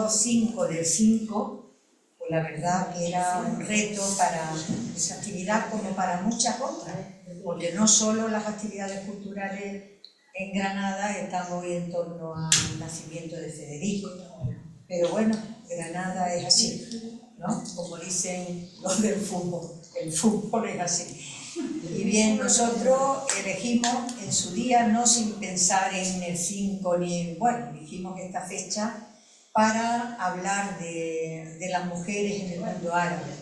5 del 5, pues la verdad que era un reto para esa actividad como para muchas otras, porque no solo las actividades culturales en Granada están hoy en torno al nacimiento de Federico, pero bueno, Granada es así, ¿no? Como dicen los del fútbol, el fútbol es así. Y bien, nosotros elegimos en su día, no sin pensar en el 5 ni... Bueno, elegimos esta fecha para hablar de las mujeres en el mundo árabe.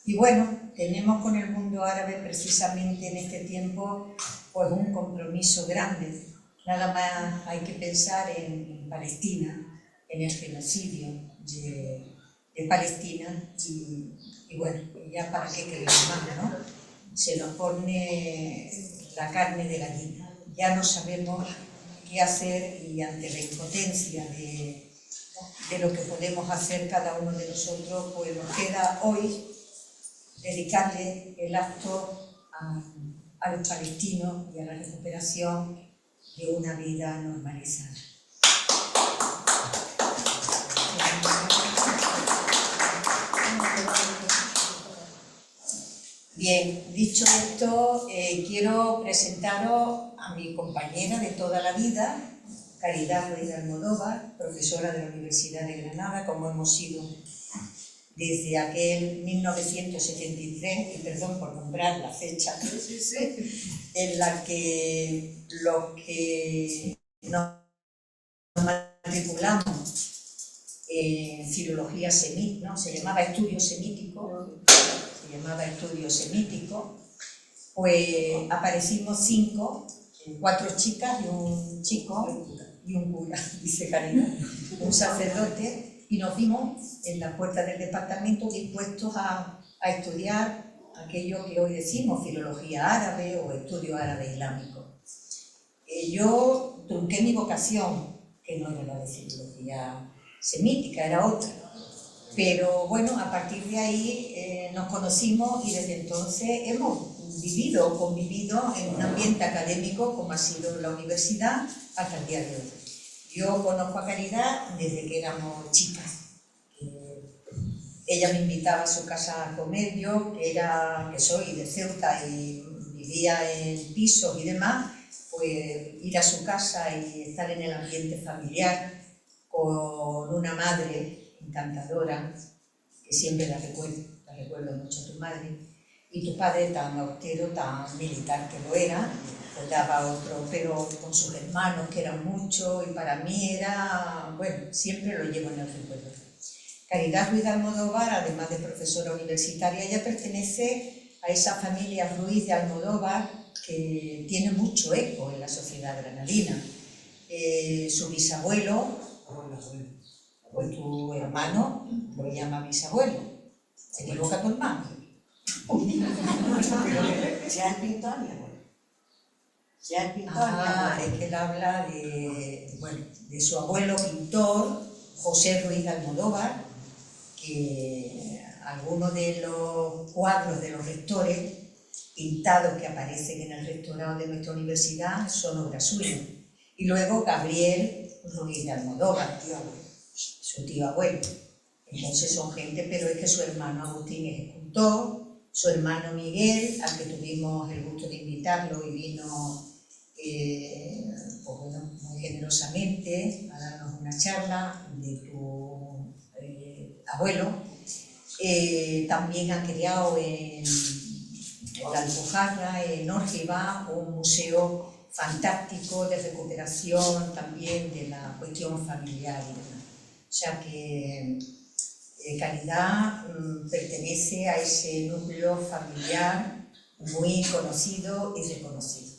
Y bueno, tenemos con el mundo árabe precisamente en este tiempo pues un compromiso grande. Nada más hay que pensar en Palestina, en el genocidio de Palestina y bueno, ya para qué queremos más, ¿no? Se nos pone la carne de gallina. Ya no sabemos qué hacer y ante la impotencia de lo que podemos hacer cada uno de nosotros, pues nos queda hoy dedicarle el acto a los palestinos y a la recuperación de una vida normalizada. Bien, dicho esto, quiero presentaros a mi compañera de toda la vida, Caridad Ruiz de Almodóvar, profesora de la Universidad de Granada, como hemos sido desde aquel 1973, y perdón por nombrar la fecha, en la que los que nos matriculamos en filología semítica, ¿no? Se llamaba estudio semítico, pues aparecimos 5, 4 chicas y un chico y un cura, dice Caridad, un sacerdote, y nos vimos en la puerta del departamento dispuestos a estudiar aquello que hoy decimos filología árabe o estudio árabe islámico. Yo trunqué mi vocación, que no era la de filología semítica, era otra. Pero bueno, a partir de ahí nos conocimos y desde entonces hemos convivido en un ambiente académico como ha sido la universidad hasta el día de hoy. Yo conozco a Caridad desde que éramos chicas. Ella me invitaba a su casa a comer, yo que soy de Ceuta y vivía en pisos y demás, pues ir a su casa y estar en el ambiente familiar con una madre encantadora, que siempre la recuerdo mucho a tu madre, y tu padre tan austero, tan militar que lo era, pues daba otro, pero con sus hermanos que eran muchos, y para mí era, bueno, siempre lo llevo en el recuerdo. Caridad Ruiz de Almodóvar, además de profesora universitaria, ella pertenece a esa familia Ruiz de Almodóvar que tiene mucho eco en la sociedad granadina. Su bisabuelo, pues tu hermano lo llama bisabuelo. ¿Se equivoca tu hermano? Se ha pintado mi abuelo. Es que él habla de su abuelo pintor, José Ruiz de Almodóvar, que algunos de los cuadros de los rectores pintados que aparecen en el rectorado de nuestra universidad son obras suyas. Y luego Gabriel Ruiz de Almodóvar, su tío abuelo. Entonces son gente, pero es que su hermano Agustín es escultor, su hermano Miguel, al que tuvimos el gusto de invitarlo y vino pues bueno, muy generosamente a darnos una charla de tu abuelo. También ha creado en la Alpujarra, en Órgiva, un museo fantástico de recuperación también de la cuestión familiar y demás. O sea que Caridad pertenece a ese núcleo familiar muy conocido y reconocido.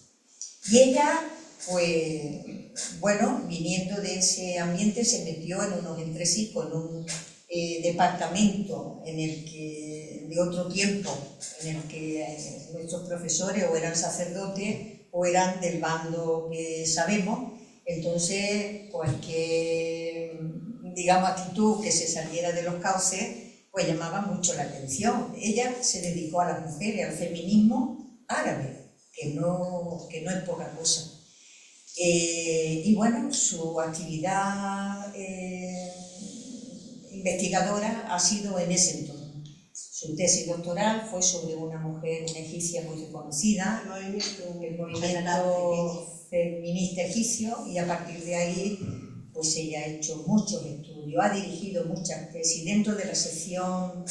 Y ella, pues, bueno, viniendo de ese ambiente, se metió en unos entresijos, en un departamento en el que, de otro tiempo, en el que nuestros profesores o eran sacerdotes o eran del bando que sabemos. Entonces, cualquier, digamos, actitud que se saliera de los cauces, pues llamaba mucho la atención. Ella se dedicó a las mujeres, al feminismo árabe, que no es poca cosa. Y bueno, su actividad investigadora ha sido en ese entorno. Su tesis doctoral fue sobre una mujer, una egipcia muy reconocida, el movimiento feminista egipcio, y a partir de ahí pues ella ha hecho muchos estudios, ha dirigido muchas tesis dentro de la sección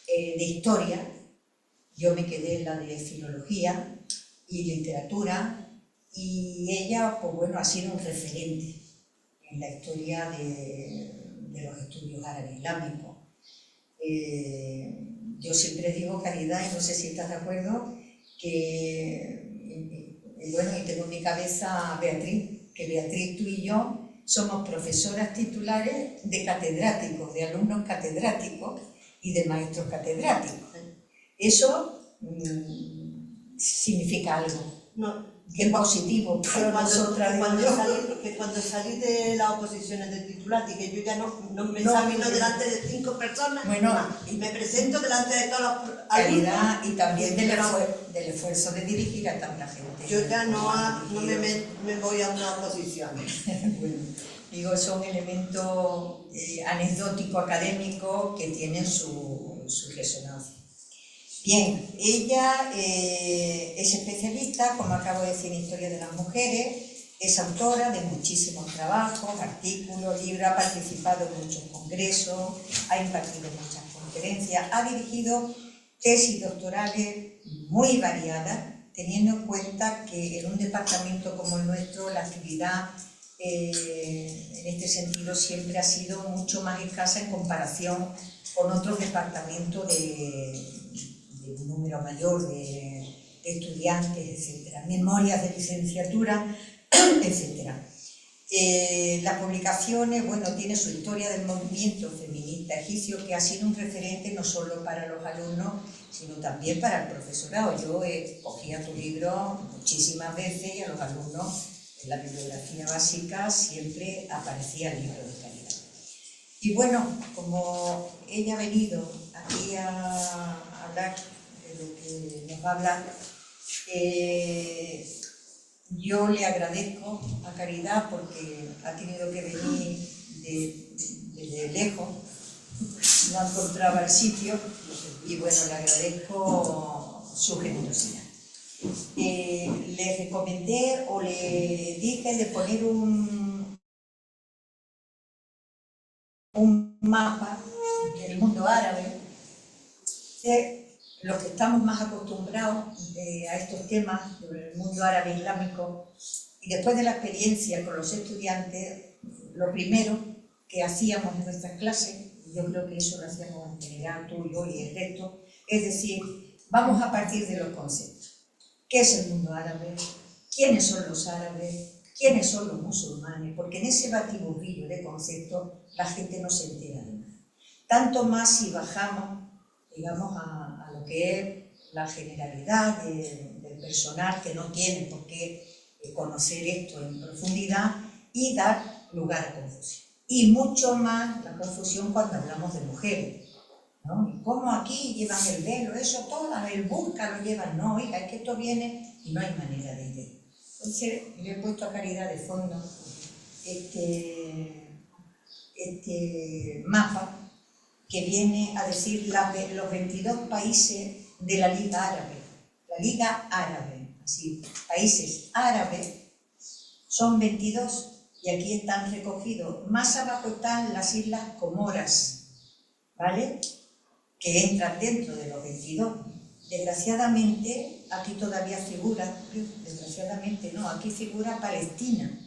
de historia. Yo me quedé en la de filología y literatura, y ella pues bueno, ha sido un referente en la historia de los estudios árabe islámicos. Yo siempre digo, Caridad, y no sé si estás de acuerdo, que bueno, y tengo en mi cabeza a Beatriz, que Beatriz, tú y yo somos profesoras titulares de catedráticos, de alumnos catedráticos y de maestros catedráticos. Eso significa algo. No, que positivo, pero cuando salí de las oposiciones de titular, y que yo ya no me examino delante de 5 personas, y me presento delante de todos los calidad y también del esfuerzo de dirigir a tanta gente. Yo ya no me voy a una oposición. Bueno, digo, son elementos anecdóticos, académicos, que tienen su resonancia. Bien, ella es especialista, como acabo de decir, en historia de las mujeres, es autora de muchísimos trabajos, artículos, libros, ha participado en muchos congresos, ha impartido muchas conferencias, ha dirigido tesis doctorales muy variadas, teniendo en cuenta que en un departamento como el nuestro la actividad en este sentido siempre ha sido mucho más escasa en comparación con otros departamentos de un número mayor de estudiantes, etcétera, memorias de licenciatura, etcétera. Las publicaciones, bueno, tiene su historia del movimiento feminista egipcio, que ha sido un referente no solo para los alumnos, sino también para el profesorado. Yo cogía tu libro muchísimas veces y a los alumnos en la bibliografía básica siempre aparecía el libro de Caridad. Y bueno, como ella ha venido aquí a hablar de lo que nos va a hablar, yo le agradezco a Caridad porque ha tenido que venir desde lejos, no encontraba el sitio, y bueno, le agradezco su generosidad. Le recomendé o le dije de poner un mapa del mundo árabe, de los que estamos más acostumbrados a estos temas del mundo árabe islámico, y después de la experiencia con los estudiantes, lo primero que hacíamos en nuestras clases, yo creo que eso lo hacíamos en general tú, yo y el resto, es decir, vamos a partir de los conceptos. ¿Qué es el mundo árabe? ¿Quiénes son los árabes? ¿Quiénes son los musulmanes? Porque en ese batiburrillo de conceptos la gente no se entera de nada. Tanto más si bajamos, digamos, a lo que es la generalidad del personal, que no tiene por qué conocer esto en profundidad, y dar lugar a confusión. Y mucho más la confusión cuando hablamos de mujeres, ¿no? ¿Y cómo aquí llevan el velo? Eso todas, el burka lo llevan. No, oiga, es que esto viene y no hay manera de ir. Entonces le he puesto a Caridad de fondo este mapa que viene a decir los 22 países de la Liga Árabe. La Liga Árabe, así, países árabes son 22, y aquí están recogidos. Más abajo están las Islas Comoras, ¿vale?, que entran dentro de los 22. Desgraciadamente, aquí todavía figura, desgraciadamente no, aquí figura Palestina,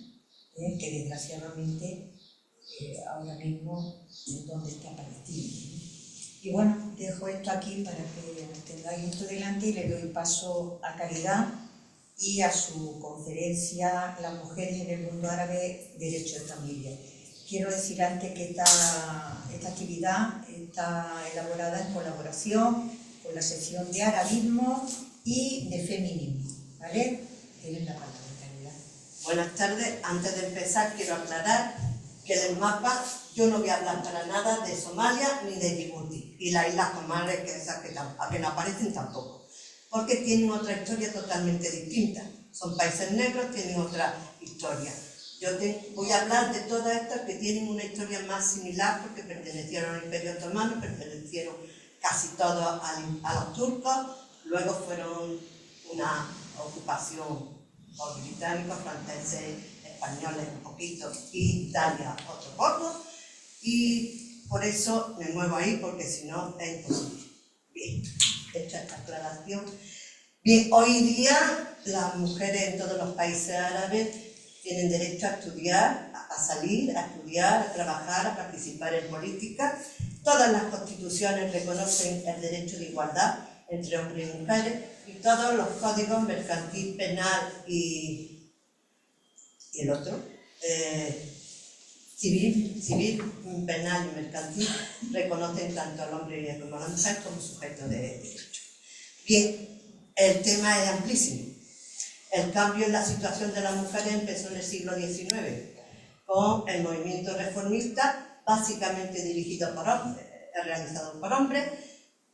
que desgraciadamente ahora mismo es donde está Palestina. Y bueno, dejo esto aquí para que tengáis esto delante, y le doy paso a Caridad y a su conferencia Las mujeres en el mundo árabe, derecho de familia. Quiero decir antes que esta actividad está elaborada en colaboración con la sección de arabismo y de feminismo, ¿vale? Tienes la palabra, Caridad. Buenas tardes. Antes de empezar quiero aclarar que del mapa yo no voy a hablar para nada de Somalia ni de Djibouti, y las Islas Comoras, que esas que no aparecen tampoco. porque tienen otra historia totalmente distinta. Son países negros, tienen otra historia. Yo voy a hablar de todas estas que tienen una historia más similar porque pertenecieron al Imperio Otomano, pertenecieron casi todos a los turcos, luego fueron una ocupación por británicos, franceses, españoles un poquito, y Italia otro poco, y por eso me muevo ahí porque si no es imposible. Bien, hecha esta aclaración. Bien, hoy día las mujeres en todos los países árabes tienen derecho a estudiar, a salir, a estudiar, a trabajar, a participar en política. Todas las constituciones reconocen el derecho de igualdad entre hombres y mujeres y todos los códigos mercantil, penal y el otro, civil, penal y mercantil, reconocen tanto al hombre como a la mujer como sujeto de derecho. Bien, el tema es amplísimo. El cambio en la situación de las mujeres empezó en el siglo XIX, con el movimiento reformista, básicamente dirigido por hombres, realizado por hombres,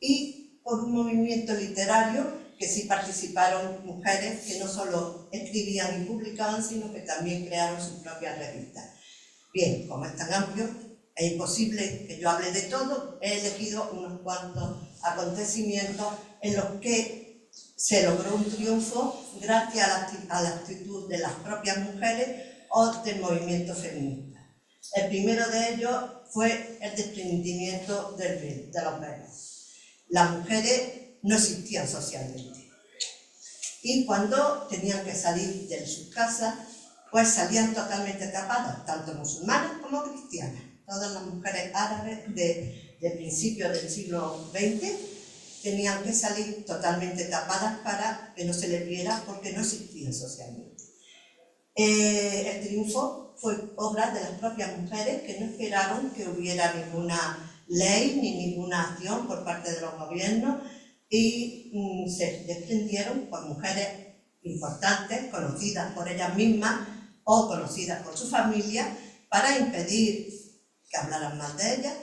y por un movimiento literario que sí participaron mujeres que no solo escribían y publicaban, sino que también crearon sus propias revistas. Bien, como es tan amplio, es imposible que yo hable de todo, he elegido unos cuantos acontecimientos en los que se logró un triunfo gracias a la actitud de las propias mujeres o del movimiento feminista. El primero de ellos fue el desprendimiento de los velos. Las mujeres no existían socialmente y cuando tenían que salir de sus casas, pues salían totalmente tapadas, tanto musulmanas como cristianas. Todas las mujeres árabes de principios del siglo XX tenían que salir totalmente tapadas para que no se les viera porque no existían socialmente. El triunfo fue obra de las propias mujeres que no esperaron que hubiera ninguna ley ni ninguna acción por parte de los gobiernos y se desprendieron por mujeres importantes, conocidas por ellas mismas o conocidas por su familia, para impedir que hablaran mal de ellas.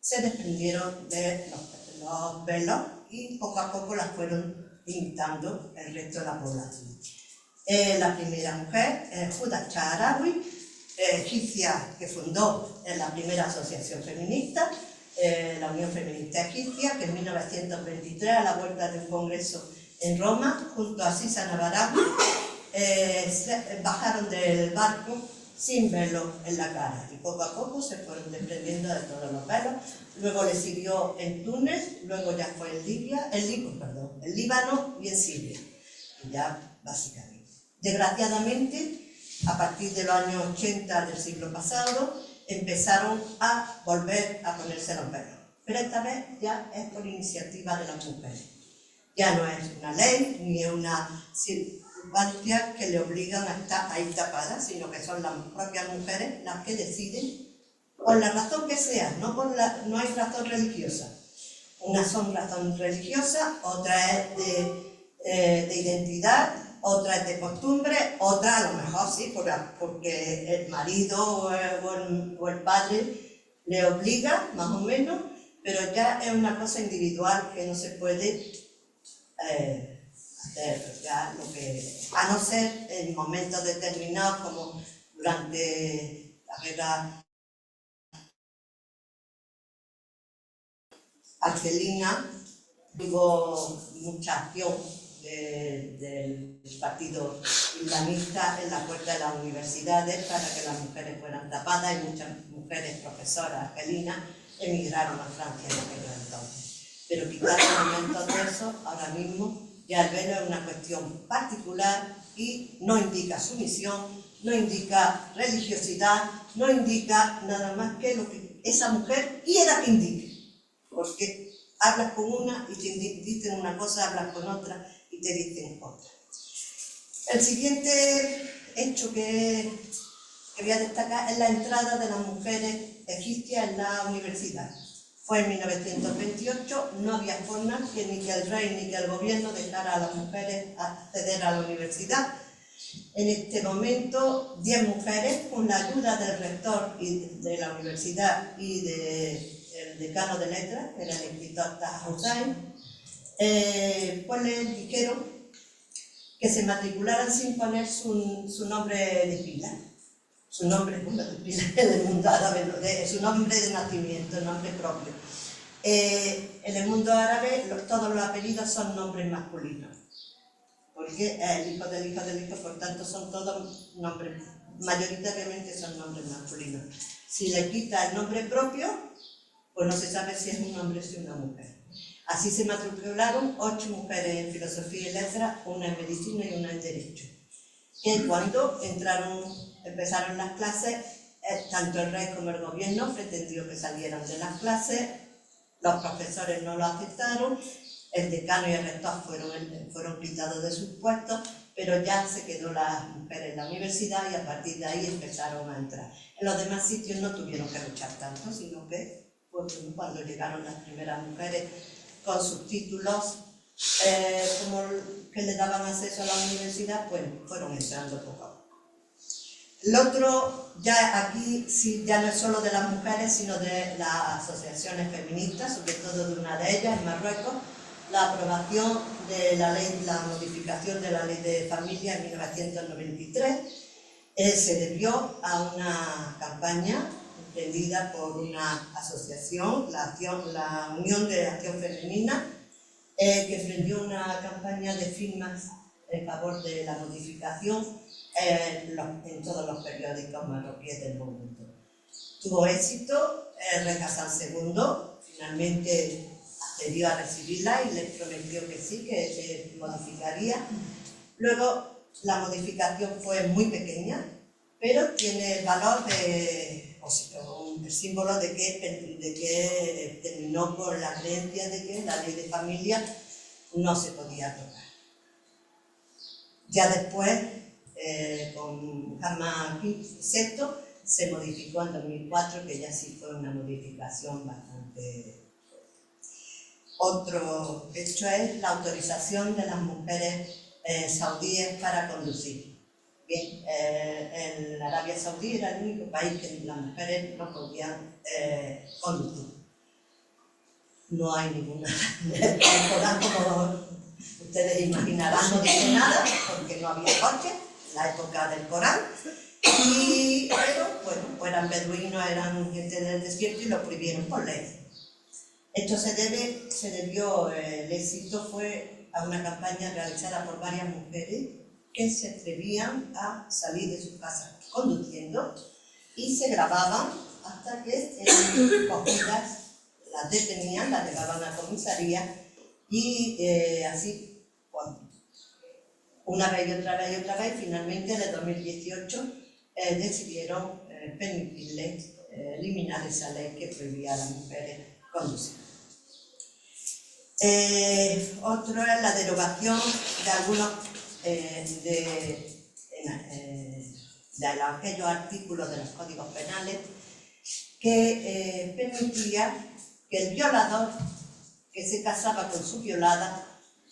Se desprendieron de los velos y poco a poco las fueron imitando el resto de la población. La primera mujer es Huda Sha'arawi, egipcia, que fundó la primera asociación feminista, la Unión Feminista Egipcia, que en 1923, a la vuelta de un congreso en Roma, junto a Sisa Nabarawi, bajaron del barco sin velo en la cara y poco a poco se fueron desprendiendo de todos los velos. Luego le siguió en Túnez, luego ya fue en en Líbano y en Siria, y ya básicamente. Desgraciadamente, a partir de los años 80 del siglo pasado, empezaron a volver a ponerse los velos, pero esta vez ya es por iniciativa de las mujeres. Ya no es una ley ni es una circunstancia que le obligan a estar ahí tapadas, sino que son las propias mujeres las que deciden, por la razón que sea, no hay razón religiosa. Unas son razón religiosa, otra es de identidad, otra es de costumbre, otra a lo mejor sí, porque el marido o el padre le obliga, más o menos, pero ya es una cosa individual que no se puede hacer, ya a no ser en momentos determinados, como durante la guerra argelina, hubo mucha acción del partido islamista en la puerta de las universidades para que las mujeres fueran tapadas, y muchas mujeres profesoras argelinas emigraron a Francia en aquel entonces. Pero quitar elementos de eso, ahora mismo ya el velo es una cuestión particular y no indica sumisión, no indica religiosidad, no indica nada más que lo que esa mujer quiera que indique. Porque hablas con una y te dicen una cosa, hablas con otra y te dicen otra. El siguiente hecho que voy a destacar es la entrada de las mujeres egipcias en la universidad. Fue en 1928, no había forma que ni que el rey ni que el gobierno dejara a las mujeres acceder a la universidad. En este momento, 10 mujeres, con la ayuda del rector de la universidad y del decano de letras, que era el escritor Taha Hussein, pues les dijeron que se matricularan sin poner su nombre de pila. Su nombre, bueno, de pila del mundo árabe, su nombre de nacimiento, nombre propio. En el mundo árabe todos los apellidos son nombres masculinos, porque el hijo del hijo del hijo, por tanto son todos nombres, mayoritariamente son nombres masculinos. Si le quita el nombre propio, pues no se sabe si es un hombre o si es una mujer. Así se matricularon 8 mujeres en filosofía y letras, una en medicina y una en derecho. Que cuando empezaron las clases, tanto el rey como el gobierno pretendió que salieran de las clases, los profesores no lo aceptaron, el decano y el rector fueron quitados de sus puestos, pero ya se quedó las mujeres en la universidad y a partir de ahí empezaron a entrar. En los demás sitios no tuvieron que luchar tanto, sino que cuando llegaron las primeras mujeres con sus títulos como que le daban acceso a la universidad, pues fueron entrando poco a poco. El otro, ya aquí sí, ya no es solo de las mujeres, sino de las asociaciones feministas, sobre todo de una de ellas en Marruecos, la aprobación de la ley, la modificación de la ley de familia en 1993, se debió a una campaña emprendida por una asociación, la Unión de Acción Femenina, que emprendió una campaña de firmas en favor de la modificación en todos los periódicos marroquíes del momento. Tuvo éxito, el rey Hassan II finalmente accedió a recibirla y les prometió que sí, que se modificaría. Luego la modificación fue muy pequeña, pero tiene el valor de, el símbolo de que terminó con la creencia de que la ley de familia no se podía tocar. Ya después, con Hamad VI, se modificó en 2004, que ya sí fue una modificación bastante... Otro hecho es la autorización de las mujeres saudíes para conducir. Bien, en Arabia Saudí era el único país que las mujeres no podían conducir. No hay ninguna... El Corán, como ustedes imaginarán, no dice nada, porque no había coches en la época del Corán. Pero, bueno, eran beduinos, eran gente del desierto y lo prohibieron por ley. Esto se debió, el éxito fue a una campaña realizada por varias mujeres que se atrevían a salir de sus casas conduciendo y se grababan hasta que eran cogidas, las detenían, las llevaban a comisaría y así, bueno, una vez y otra vez y otra vez, finalmente en el 2018 decidieron permitirles eliminar esa ley que prohibía a las mujeres conducir. Otro es la derogación de algunos de aquellos artículos de los códigos penales que permitía que el violador que se casaba con su violada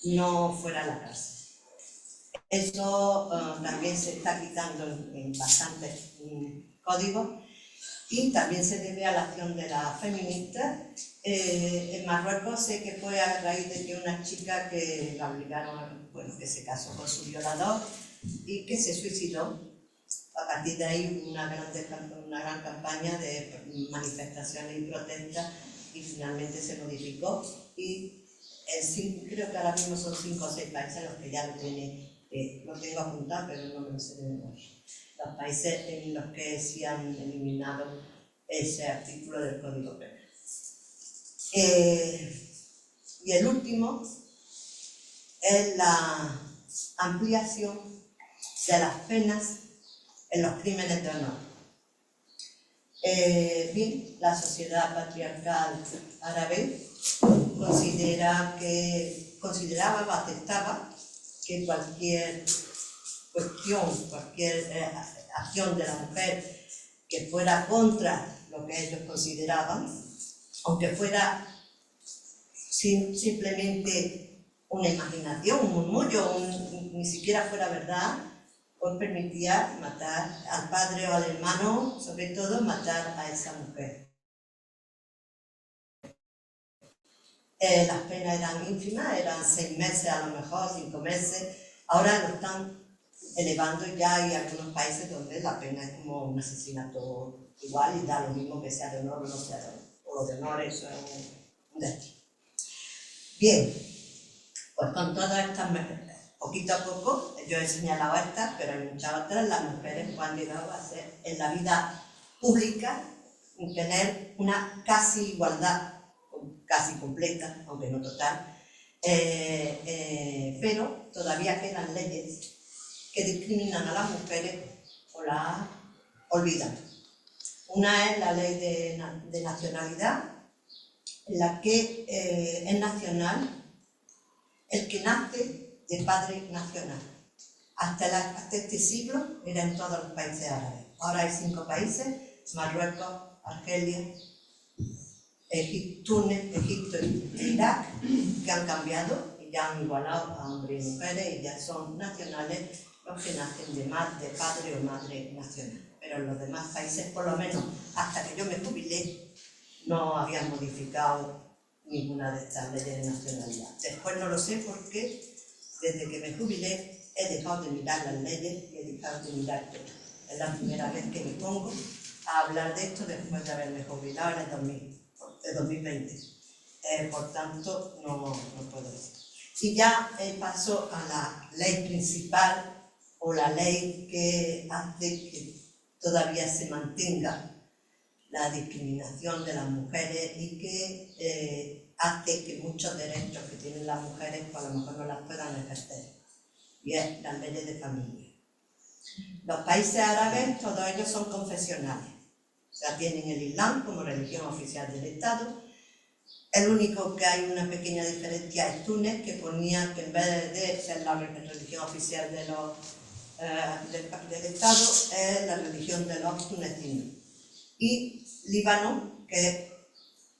no fuera a la cárcel. Eso también se está quitando en bastantes códigos y también se debe a la acción de las feministas. En Marruecos sé que fue a raíz de que una chica que la obligaron, bueno, que se casó con su violador y que se suicidó. A partir de ahí una gran campaña de manifestaciones y protestas y finalmente se modificó y creo que ahora mismo son 5 o 6 países los que ya lo tienen, lo tengo apuntado pero no me lo sé de memoria. Los países en los que sí han eliminado ese artículo del Código Penal. Y el último es la ampliación de las penas en los crímenes de honor. Bien, la sociedad patriarcal árabe consideraba o aceptaba que cualquier cuestión, cualquier acción de la mujer que fuera contra lo que ellos consideraban, aunque fuera simplemente una imaginación, un murmullo, ni siquiera fuera verdad, pues permitía matar al padre o al hermano, sobre todo matar a esa mujer. las penas eran ínfimas, eran 6 meses a lo mejor, 5 meses, ahora lo están elevando ya. Hay algunos países donde la pena es como un asesinato igual y da lo mismo que sea de honor o no sea de honor, o lo de honor eso es un destino. Bien, pues con todas estas, poquito a poco, yo he señalado estas, pero hay muchas otras, las mujeres han llegado a ser en la vida pública tener una casi igualdad, casi completa, aunque no total, pero todavía quedan leyes que discriminan a las mujeres o las olvidan. Una es la ley de nacionalidad, en la que es nacional el que nace de padre nacional. Hasta este siglo era en todos los países árabes. Ahora hay 5 países, Marruecos, Argelia, Túnez, Egipto e Irak, que han cambiado y ya han igualado a hombres y mujeres y ya son nacionales los que nacen de padre o madre nacional. Pero en los demás países, por lo menos hasta que yo me jubilé, no habían modificado ninguna de estas leyes de nacionalidad. Después no lo sé porque desde que me jubilé he dejado de mirar las leyes y he dejado de mirar todo. Es la primera vez que me pongo a hablar de esto después de haberme jubilado en el 2020. Por tanto, no puedo decir. Y ya paso a la ley principal o la ley que hace que todavía se mantenga la discriminación de las mujeres y que hace que muchos derechos que tienen las mujeres pues a lo mejor no las puedan ejercer, y es las leyes de familia. Los países árabes, todos ellos son confesionales, o sea, tienen el Islam como religión oficial del Estado. El único que hay una pequeña diferencia es Túnez, que ponía que en vez de ser la religión oficial de del Estado, es la religión de los tunecinos. Y Líbano, que,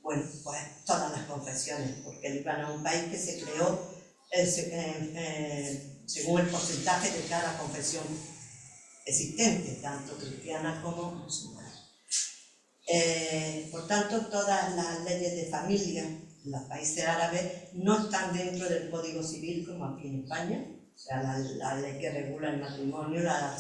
bueno, pues todas las confesiones, porque Líbano es un país que se creó según el porcentaje de cada confesión existente, tanto cristiana como musulmana. Por tanto, todas las leyes de familia en los países árabes no están dentro del Código Civil como aquí en España. O sea, la ley que regula el matrimonio, la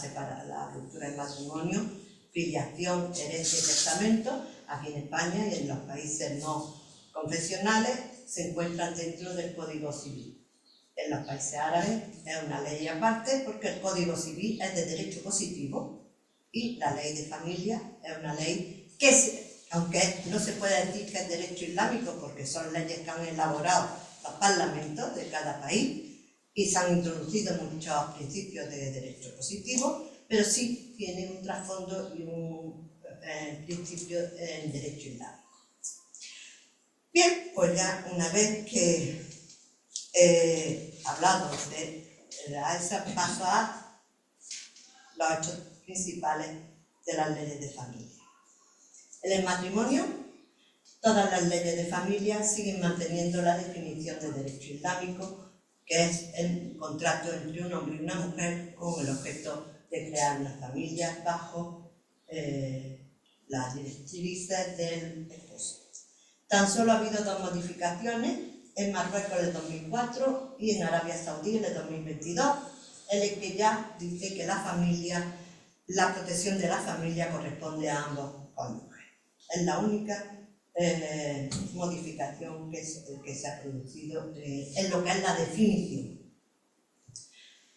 ruptura del matrimonio, filiación, herencia y testamento, aquí en España y en los países no confesionales se encuentran dentro del Código Civil. En los países árabes es una ley aparte porque el Código Civil es de derecho positivo y la ley de familia es una ley que, aunque no se puede decir que es derecho islámico porque son leyes que han elaborado los parlamentos de cada país y se han introducido muchos principios de derecho positivo, pero sí tiene un trasfondo y un principio en derecho islámico. Bien, pues ya una vez que he hablado de ese paso a los hechos principales de las leyes de familia. En el matrimonio, todas las leyes de familia siguen manteniendo la definición de derecho islámico, que es el contrato entre un hombre y una mujer con el objeto de crear una familia bajo las directrices del esposo. Tan solo ha habido 2 modificaciones, en Marruecos en el 2004 y en Arabia Saudí en el 2022, en el que ya dice que la protección de la familia corresponde a ambos cónyuges. Es la única modificación que se ha producido en lo que es la definición.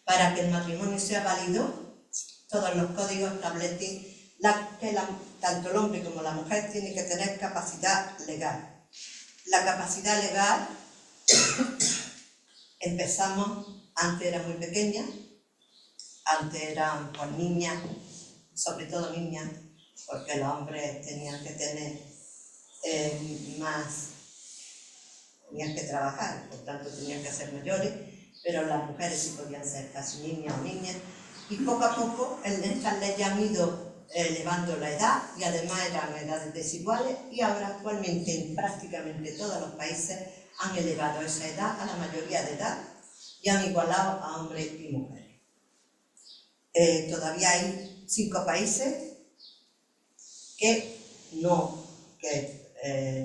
Para que el matrimonio sea válido, todos los códigos establecen que tanto el hombre como la mujer tienen que tener capacidad legal. La capacidad legal, empezamos, antes era muy pequeña, antes eran pues niñas, sobre todo niñas, porque los hombres tenían que tener tenían que trabajar, por tanto tenían que ser mayores, pero las mujeres sí podían ser casi niñas o niñas, y poco a poco estas leyes han ido elevando la edad, y además eran edades desiguales, y ahora actualmente en prácticamente todos los países han elevado esa edad a la mayoría de edad y han igualado a hombres y mujeres. Todavía hay 5 países que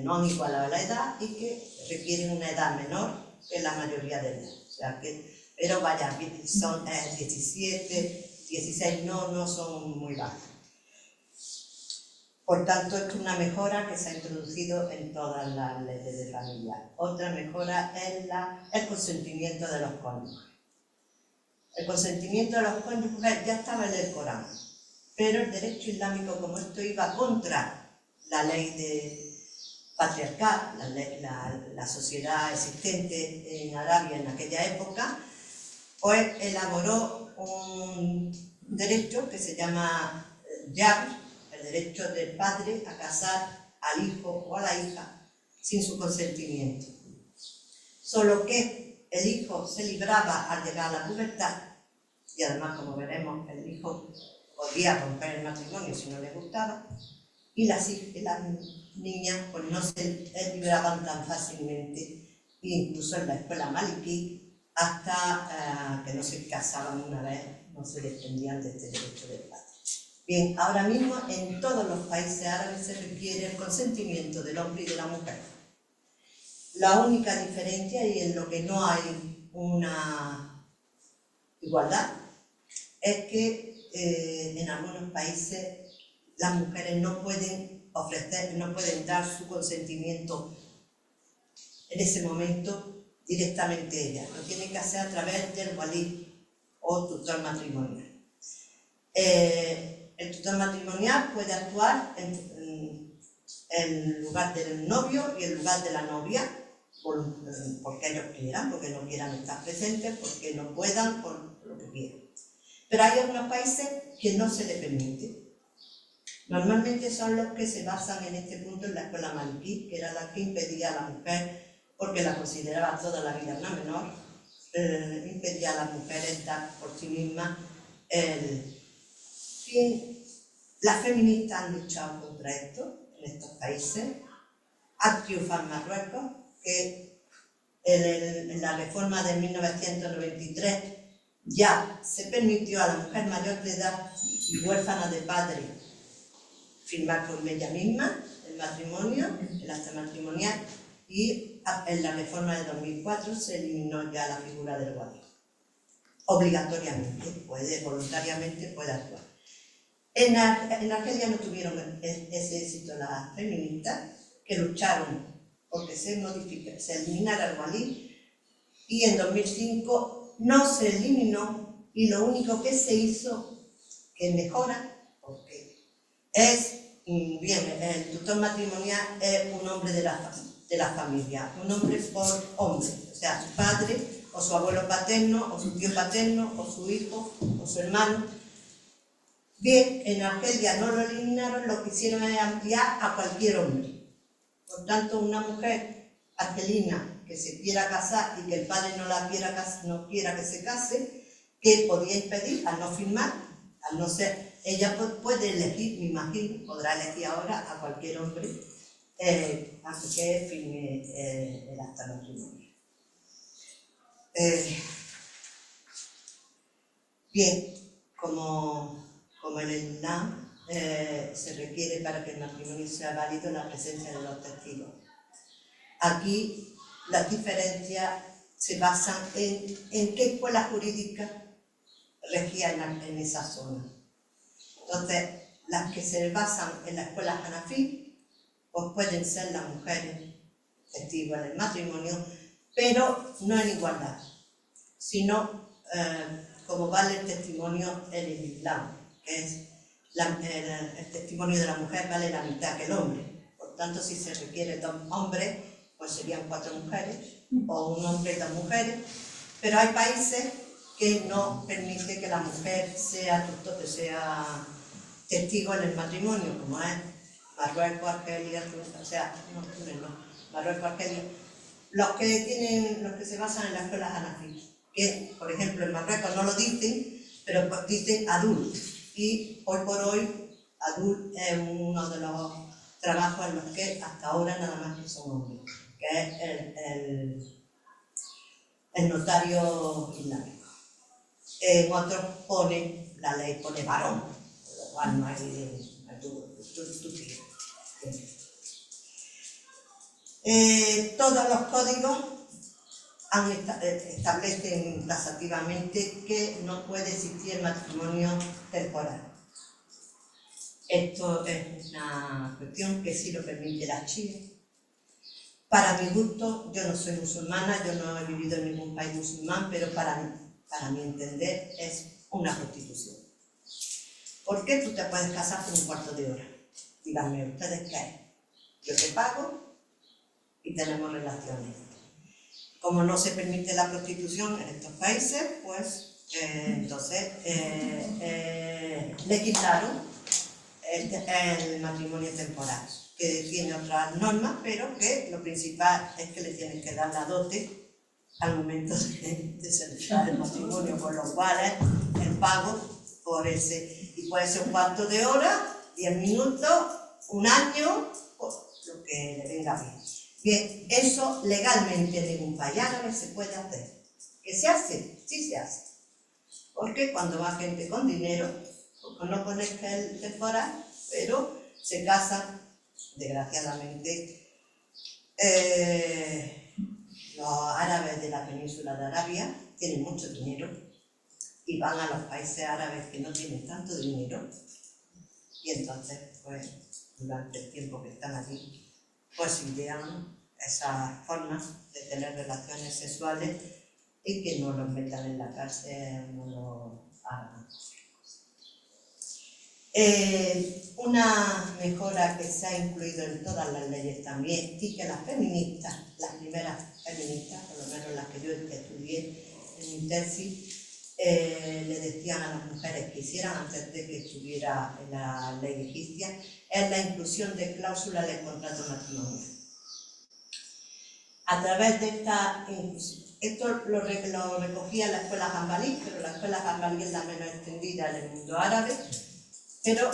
no han igualado la edad y que requieren una edad menor que la mayoría de edad. O sea que, pero vaya, son 17, 16, no son muy bajos. Por tanto, es una mejora que se ha introducido en todas las leyes de familia. Otra mejora es el consentimiento de los cónyuges. El consentimiento de los cónyuges ya estaba en el Corán, pero el derecho islámico, como esto iba contra la ley de patriarcal, la sociedad existente en Arabia en aquella época, pues elaboró un derecho que se llama Jabr, el derecho del padre a casar al hijo o a la hija sin su consentimiento. Solo que el hijo se libraba al llegar a la pubertad y además, como veremos, el hijo podía romper el matrimonio si no le gustaba y las niñas pues no se libraban tan fácilmente, incluso en la escuela maliquí, hasta que no se casaban una vez, no se desprendían de este derecho del padre. Bien, ahora mismo en todos los países árabes se requiere el consentimiento del hombre y de la mujer. La única diferencia, y en lo que no hay una igualdad, es que en algunos países las mujeres no pueden dar su consentimiento en ese momento directamente ellas, lo tienen que hacer a través del walí o tutor matrimonial. El tutor matrimonial puede actuar en lugar del novio y en lugar de la novia, porque ellos quieran, porque no quieran estar presentes, porque no puedan, por lo que quieran. Pero hay algunos países que no se les permite. Normalmente son los que se basan en este punto en la escuela maliquí, que era la que impedía a la mujer, porque la consideraba toda la vida una menor, impedía a las mujeres dar por sí mismas. Bien, las feministas han luchado contra esto en estos países. Ha triunfado en Marruecos, que en la reforma de 1993 ya se permitió a la mujer mayor de edad y huérfana de padre firmar por ella misma el matrimonio, el acta matrimonial, y en la reforma de 2004 se eliminó ya la figura del walí. Obligatoriamente, voluntariamente puede actuar. En Argelia no tuvieron ese éxito las feministas, que lucharon porque se eliminara el walí, y en 2005 no se eliminó, y lo único que se hizo, que mejora, porque el tutor matrimonial es un hombre de la familia, un hombre por hombre, o sea, su padre, o su abuelo paterno, o su tío paterno, o su hijo, o su hermano. Bien, en Argelia no lo eliminaron, lo que hicieron es ampliar a cualquier hombre. Por tanto, una mujer argelina que se quiera casar y que el padre no quiera que se case, ¿qué podía impedir? Al no firmar, al no ser, ella puede elegir, me imagino, podrá elegir ahora a cualquier hombre que firme el acta matrimonial. Bien, como en el Islam se requiere para que el matrimonio sea válido la presencia de los testigos. Aquí las diferencias se basan en qué escuela jurídica regía en esa zona. Entonces, las que se basan en la escuela hanafí, pues pueden ser las mujeres testigos en el matrimonio, pero no en igualdad, sino como vale el testimonio en el Islam, que es el testimonio de la mujer vale la mitad que el hombre. Por tanto, si se requiere 2 hombres, pues serían 4 mujeres, o un hombre y 2 mujeres, pero hay países que no permiten que la mujer sea testigo en el matrimonio, como es Marruecos, Argelia, Marruecos, Argelia, los que se basan en las escuelas hanafí, que por ejemplo en Marruecos no lo dicen, pero pues dicen adult, y hoy por hoy adult es uno de los trabajos en los que hasta ahora nada más que son hombres, que es el notario islámico. En otros la ley pone varón, con lo cual no hay tú. Todos los códigos establecen taxativamente que no puede existir matrimonio temporal. Esto es una cuestión que sí lo permite la Sharia. Para mi gusto, yo no soy musulmana, yo no he vivido en ningún país musulmán, pero para mi entender es una prostitución. ¿Por qué tú te puedes casar por un cuarto de hora? Díganme ustedes qué es. Yo te pago y tenemos relaciones. Como no se permite la prostitución en estos países, pues entonces le quitaron el matrimonio temporal, que tiene otras normas, pero que lo principal es que le tienen que dar la dote al momento de celebrar el matrimonio, por lo cual es el pago por ese, y puede ser un cuarto de hora, 10 minutos, un año, pues lo que le venga bien. Bien, eso legalmente en ningún país árabe se puede hacer. ¿Qué se hace? Sí se hace. Porque cuando va gente con dinero, pues no conecta el temporal, pero se casan, desgraciadamente, los árabes de la península de Arabia tienen mucho dinero y van a los países árabes que no tienen tanto dinero, y entonces, pues, durante el tiempo que están allí, pues idean esas formas de tener relaciones sexuales y que no los metan en la cárcel, no los hagan. Una mejora que se ha incluido en todas las leyes también, y que las feministas, las primeras feministas, por lo menos las que yo estudié en mi tesis, le decían a las mujeres que hicieran antes de que estuviera en la ley egipcia, es la inclusión de cláusulas del contrato matrimonial. A través de esta inclusión, esto lo recogía la escuela Hanbalí, pero la escuela Hanbalí es la menos extendida en el mundo árabe, pero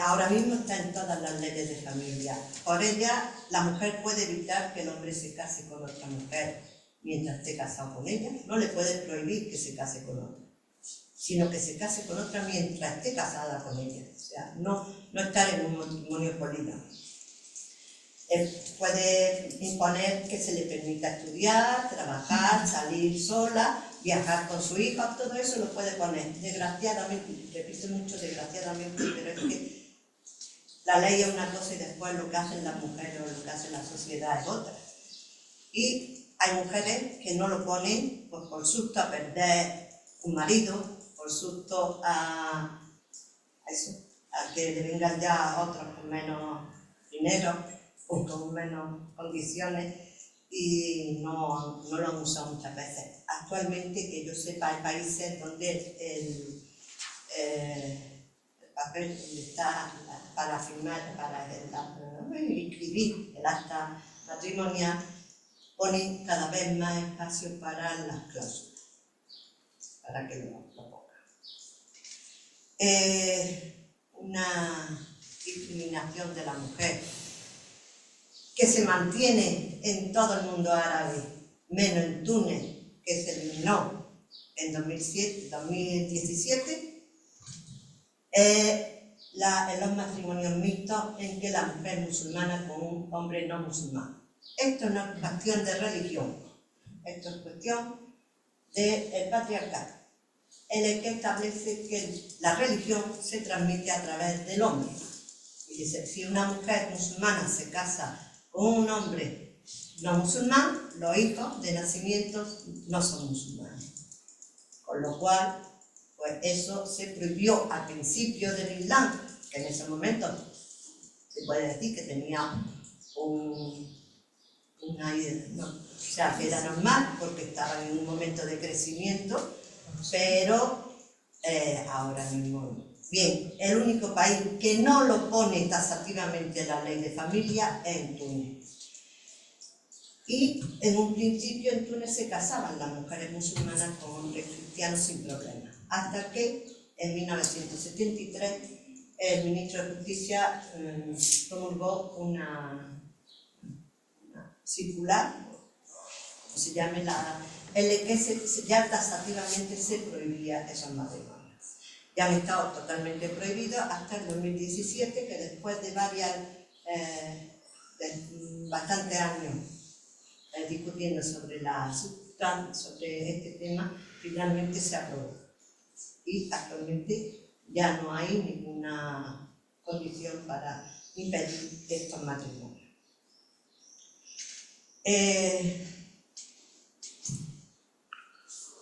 ahora mismo está en todas las leyes de familia. Por ella, la mujer puede evitar que el hombre se case con otra mujer mientras esté casado con ella. No le puede prohibir que se case con otra, sino que se case con otra mientras esté casada con ella. O sea, no estar en un matrimonio polígamo. Puede imponer que se le permita estudiar, trabajar, salir sola, viajar con su hijo, todo eso lo puede poner. Desgraciadamente, repito mucho desgraciadamente, pero es que la ley es una cosa y después lo que hacen las mujeres o lo que hace la sociedad es otra. Y hay mujeres que no lo ponen pues, por susto a perder un marido, por susto a que le vengan ya otros con menos dinero, o con menos condiciones, y no lo han usado muchas veces. Actualmente, que yo sepa, hay países donde el papel donde está para firmar, para inscribir el acta matrimonial, ponen cada vez más espacio para las cláusulas, para que lo pongan. Una discriminación de la mujer que se mantiene en todo el mundo árabe, menos en Túnez, que se eliminó en 2017, los matrimonios mixtos en que la mujer musulmana con un hombre no musulmán. Esto no es cuestión de religión, esto es cuestión del patriarcado, en el que establece que la religión se transmite a través del hombre. Y dice, si una mujer musulmana se casa con un hombre no musulmán, los hijos de nacimiento no son musulmanes. Con lo cual, pues eso se prohibió al principio del Islam, que en ese momento se puede decir que tenía una idea, no, o sea, que era normal porque estaba en un momento de crecimiento, pero ahora mismo. Bien, el único país que no lo pone taxativamente en la ley de familia es en Túnez. Y en un principio en Túnez se casaban las mujeres musulmanas con hombres cristianos sin problema, hasta que en 1973 el ministro de Justicia promulgó una circular, como se llame, en la que ya taxativamente se prohibía esos matrimonios. Ya han estado totalmente prohibidos hasta el 2017, que después de varias bastantes años discutiendo sobre este tema, finalmente se aprobó. Y actualmente ya no hay ninguna condición para impedir estos matrimonios.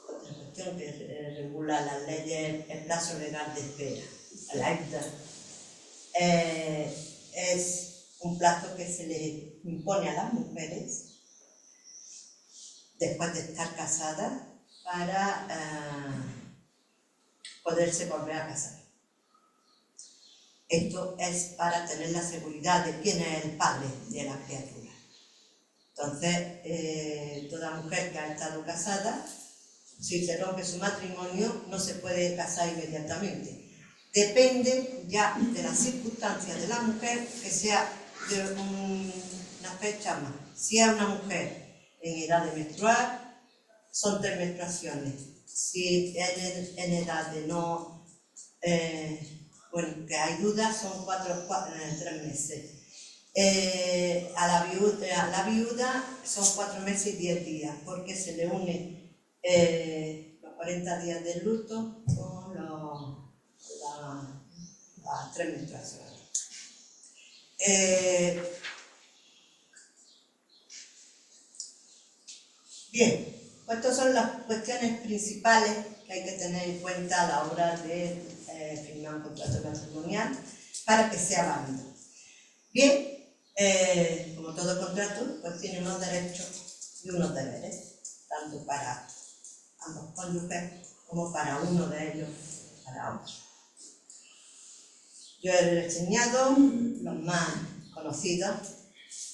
Otra cuestión que regula las leyes, el plazo legal de espera, el AIDA, es un plazo que se le impone a las mujeres después de estar casadas para poderse volver a casar. Esto es para tener la seguridad de quién es el padre de la criatura. Entonces, toda mujer que ha estado casada, si se rompe su matrimonio, no se puede casar inmediatamente. Depende ya de las circunstancias de la mujer, que sea de una fecha más. Si es una mujer en edad de menstruar, son 3 menstruaciones. Si es en edad de no, bueno, que hay dudas, son 3 meses. A la viuda son 4 meses y 10 días, porque se le une los 40 días del luto con las 3 menstruaciones. Bien, pues estas son las cuestiones principales que hay que tener en cuenta a la hora de firmar un contrato matrimonial para que sea válido. Bien, como todo contrato, pues tiene unos derechos y unos deberes, tanto para ambos cónyuges como para uno de ellos, para otro. Yo he reseñado los más conocidos.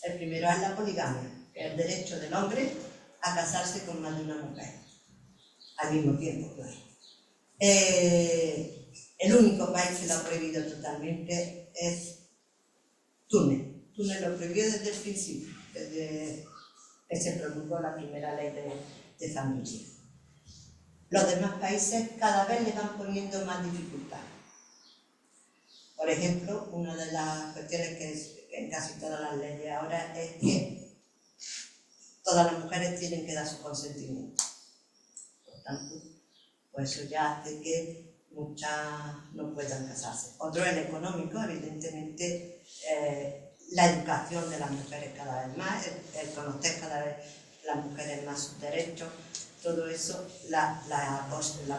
El primero es la poligamia, que es el derecho del hombre a casarse con más de una mujer al mismo tiempo, claro. El único país que lo ha prohibido totalmente es Túnez. Túnez lo prohibió desde el principio, desde que se promulgó la primera ley de familia. Los demás países cada vez le van poniendo más dificultades. Por ejemplo, una de las cuestiones que es en casi todas las leyes ahora es que todas las mujeres tienen que dar su consentimiento. Por tanto, pues eso ya hace que muchas no puedan casarse. Otro es el económico, evidentemente, la educación de las mujeres cada vez más, el conocer cada vez las mujeres más sus derechos, todo eso, la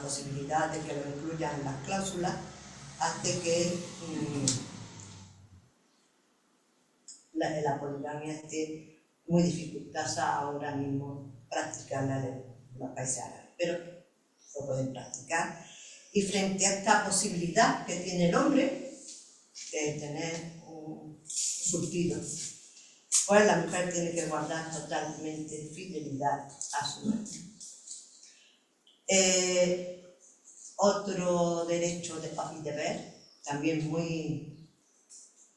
posibilidad de que lo incluyan en las cláusulas, hace que la poligamia esté muy dificultosa ahora mismo practicarla en los países árabes, pero lo pueden practicar. Y frente a esta posibilidad que tiene el hombre de tener un surtido, pues la mujer tiene que guardar totalmente fidelidad a su marido. Otro derecho y deber, también muy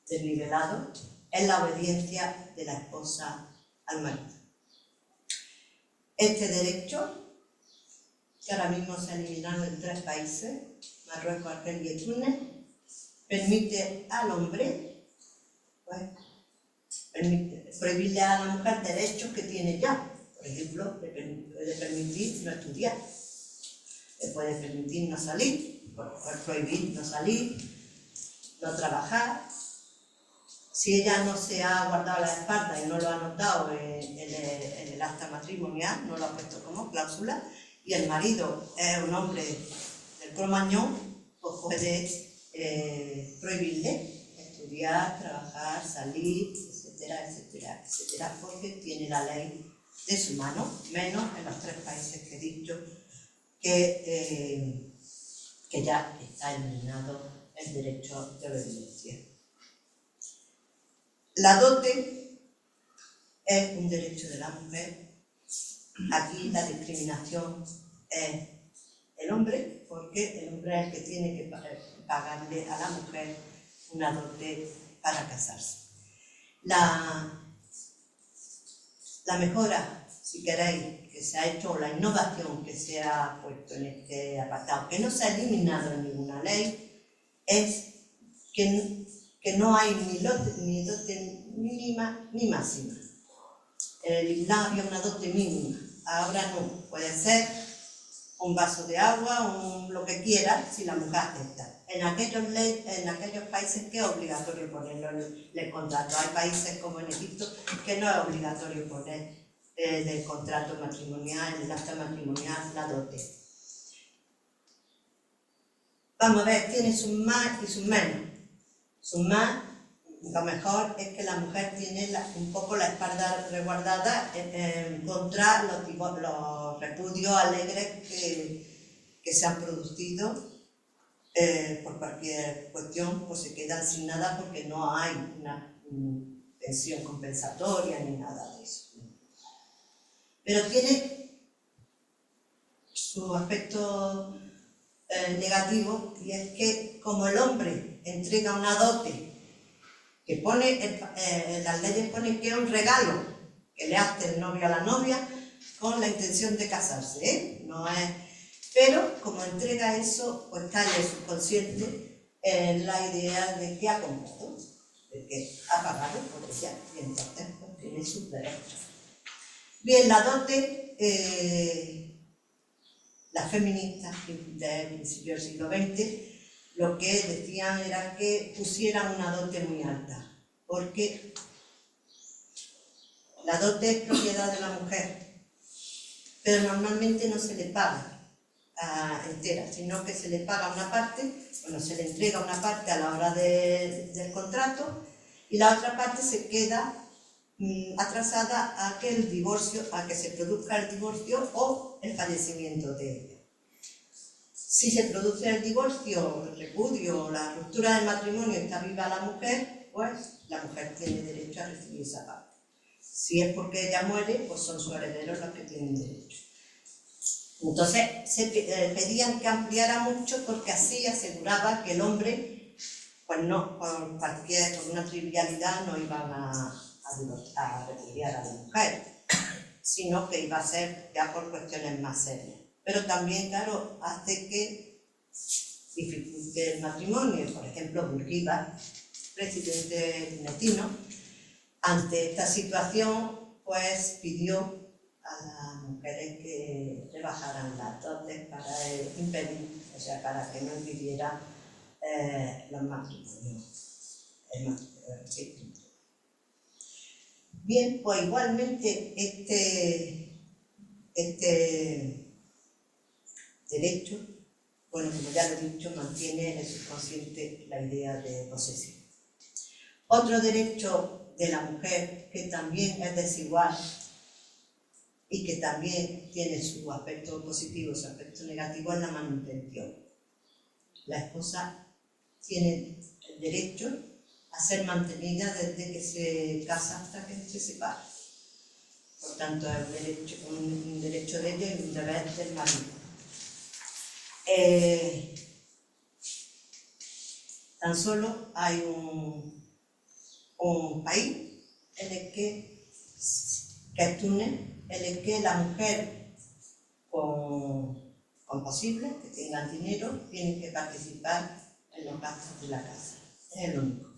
desnivelado, es la obediencia de la esposa al marido. Este derecho, que ahora mismo se ha eliminado en 3 países, Marruecos, Argelia y Túnez, permite al hombre, pues, prohibirle a la mujer derechos que tiene ya. Por ejemplo, le puede permitir no estudiar, le puede permitir no salir, prohibir no salir, no trabajar. Si ella no se ha guardado la espalda y no lo ha anotado en el acta matrimonial, no lo ha puesto como cláusula, y el marido es un hombre del Cromañón, pues puede prohibirle estudiar, trabajar, salir, etcétera, etcétera, etcétera, porque tiene la ley de su mano, menos en los 3 países que he dicho que ya está eliminado el derecho de obediencia. La dote es un derecho de la mujer. Aquí la discriminación es el hombre, porque el hombre es el que tiene que pagarle a la mujer una dote para casarse. La mejora, si queréis, que se ha hecho, o la innovación que se ha puesto en este apartado, que no se ha eliminado en ninguna ley, es que que no hay ni dote mínima ni máxima. En el Islam había una dote mínima, ahora no, puede ser un vaso de agua, lo que quiera, si la mujer acepta. En aquellos países que es obligatorio ponerlo en el contrato. Hay países como en Egipto que no es obligatorio poner en el contrato matrimonial, en el acta matrimonial, la dote. Vamos a ver, tiene sus más y sus menos. Sus más, lo mejor es que la mujer tiene un poco la espalda resguardada contra los repudios alegres que se han producido por cualquier cuestión, pues se quedan sin nada porque no hay una pensión compensatoria ni nada de eso. Pero tiene su aspecto negativo, y es que como el hombre entrega una dote que pone, las leyes ponen que es un regalo que le hace el novio a la novia con la intención de casarse, no es, pero como entrega eso, pues está en el subconsciente la idea de que ha comprado, de que ha pagado por ella, y entonces pues, tiene sus derechos. Bien, la dote, las feministas del principio del siglo XX lo que decían era que pusieran una dote muy alta, porque la dote es propiedad de la mujer, pero normalmente no se le paga entera, sino que se le paga una parte, bueno, se le entrega una parte a la hora del contrato y la otra parte se queda atrasada a que se produzca el divorcio o el fallecimiento de ella. Si se produce el divorcio, el repudio o la ruptura del matrimonio y está viva la mujer, pues la mujer tiene derecho a recibir esa parte. Si es porque ella muere, pues son sus herederos los que tienen derecho. Entonces se pedían que ampliara mucho porque así aseguraba que el hombre, pues no, por una trivialidad no iban a repudiar a la mujer, sino que iba a ser ya por cuestiones más serias. Pero también, claro, hace que dificulte el matrimonio. Por ejemplo, Burguiba, presidente tunecino, ante esta situación, pues pidió a las mujeres que rebajaran las dotes para impedir, o sea, para que no impidiera los matrimonios. Sí. Bien, pues igualmente este derecho, bueno, como ya lo he dicho, mantiene en el subconsciente la idea de posesión. Otro derecho de la mujer que también es desigual y que también tiene su aspecto positivo, su aspecto negativo, es la manutención. La esposa tiene el derecho a ser mantenida desde que se casa hasta que se separa. Por tanto, es un derecho de ella y un deber del marido. Tan solo hay un país en el que es Túnez, en el que la mujer con posibles que tengan dinero tienen que participar en los gastos de la casa. Es el único.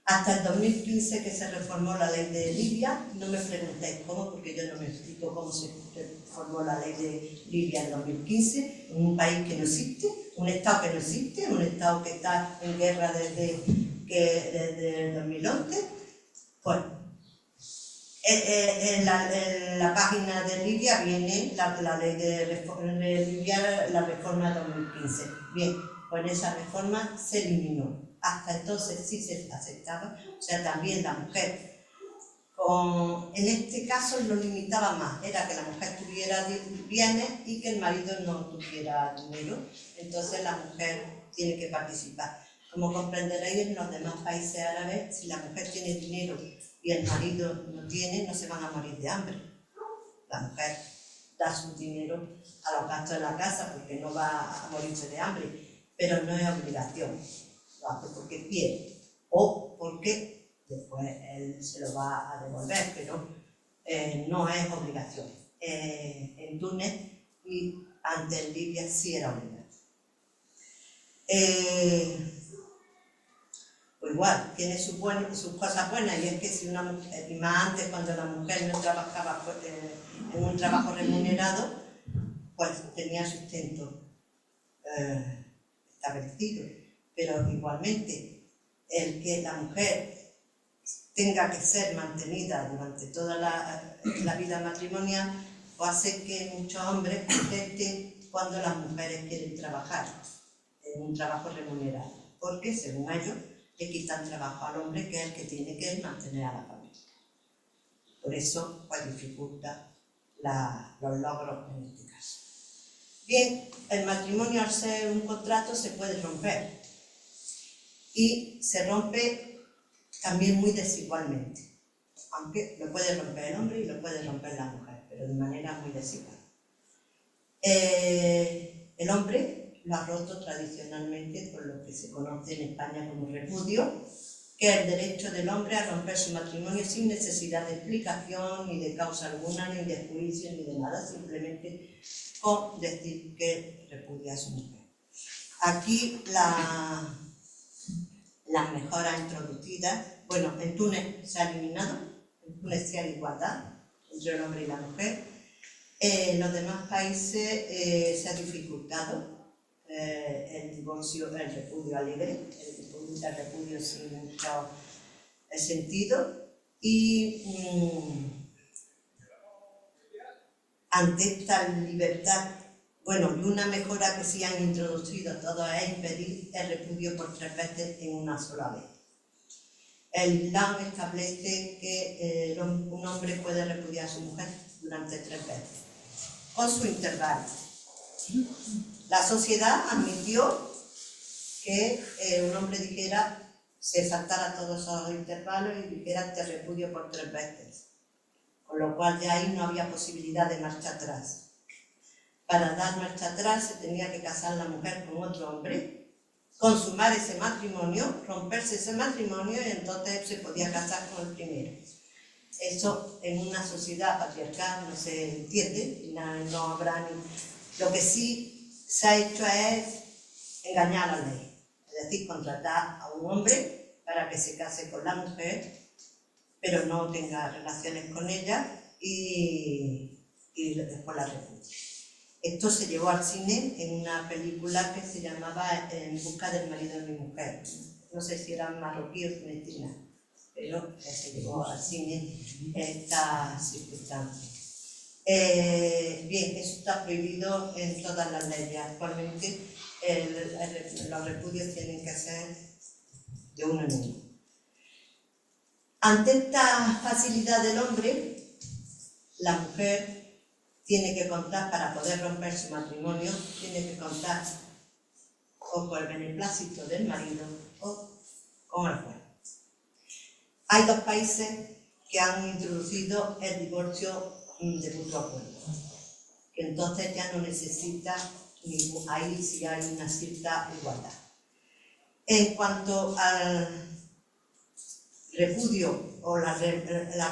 Hasta el 2015 que se reformó la ley de Libia, no me preguntéis cómo, porque yo no me explico cómo se reformó la ley de Libia en 2015, en un país que no existe, un Estado que no existe, un Estado que está en guerra desde el 2011. Pues en la página de Libia viene la ley de Libia, la reforma 2015. Bien, pues esa reforma se eliminó. Hasta entonces sí se aceptaba, o sea, también la mujer, en este caso lo limitaba más, era que la mujer tuviera bienes y que el marido no tuviera dinero, entonces la mujer tiene que participar. Como comprenderéis, en los demás países árabes, si la mujer tiene dinero y el marido no tiene, no se van a morir de hambre. La mujer da su dinero a los gastos de la casa porque no va a morirse de hambre, pero no es obligación. Lo hace porque quiere o porque después él se lo va a devolver, pero no es obligación. En Túnez y antes en Libia sí era obligación. Pues igual, tiene sus cosas buenas, y es que si una mujer, y más antes cuando la mujer no trabajaba en un trabajo remunerado, pues tenía sustento establecido, pero igualmente el que la mujer tenga que ser mantenida durante toda la vida matrimonial, pues hace que muchos hombres protesten cuando las mujeres quieren trabajar en un trabajo remunerado, porque según ellos le quitan trabajo al hombre, que es el que tiene que mantener a la familia. Por eso pues dificulta los logros en este caso. Bien, el matrimonio, al ser un contrato, se puede romper, y se rompe también muy desigualmente, aunque lo puede romper el hombre y lo puede romper la mujer, pero de manera muy desigual. El hombre lo ha roto tradicionalmente por lo que se conoce en España como repudio, que es el derecho del hombre a romper su matrimonio sin necesidad de explicación, ni de causa alguna, ni de juicio, ni de nada, simplemente con decir que repudia a su mujer. Aquí las mejoras introducidas, bueno, en Túnez se ha eliminado, en Túnez sí hay igualdad entre el hombre y la mujer. En los demás países se ha dificultado el divorcio, el repudio alegre, el repudio sin mucho sentido, y ante esta libertad, bueno, y una mejora que sí han introducido todo es impedir el repudio por 3 veces en una sola vez. El Islam establece que un hombre puede repudiar a su mujer durante 3 veces, con su intervalo. La sociedad admitió que un hombre dijera, se saltara todos esos intervalos y dijera te repudio por 3 veces, con lo cual ya ahí no había posibilidad de marcha atrás. Para dar marcha atrás se tenía que casar la mujer con otro hombre, consumar ese matrimonio, romperse ese matrimonio, y entonces se podía casar con el primero. Eso en una sociedad patriarcal no se entiende, no habrá ni... Lo que sí se ha hecho es engañar a la ley, es decir, contratar a un hombre para que se case con la mujer, pero no tenga relaciones con ella, y después la repudie. Esto se llevó al cine en una película que se llamaba En busca del marido de mi mujer. No sé si era marroquí o tunesina, pero se llevó al cine esta circunstancia. Bien, eso está prohibido en todas las leyes. Actualmente los repudios tienen que ser de uno en uno. Ante esta facilidad del hombre, la mujer tiene que contar, para poder romper su matrimonio, tiene que contar o con el beneplácito del marido o con el juez. Hay 2 países que han introducido el divorcio de mutuo acuerdo, que entonces ya no necesita ahí sí hay una cierta igualdad. En cuanto al repudio o la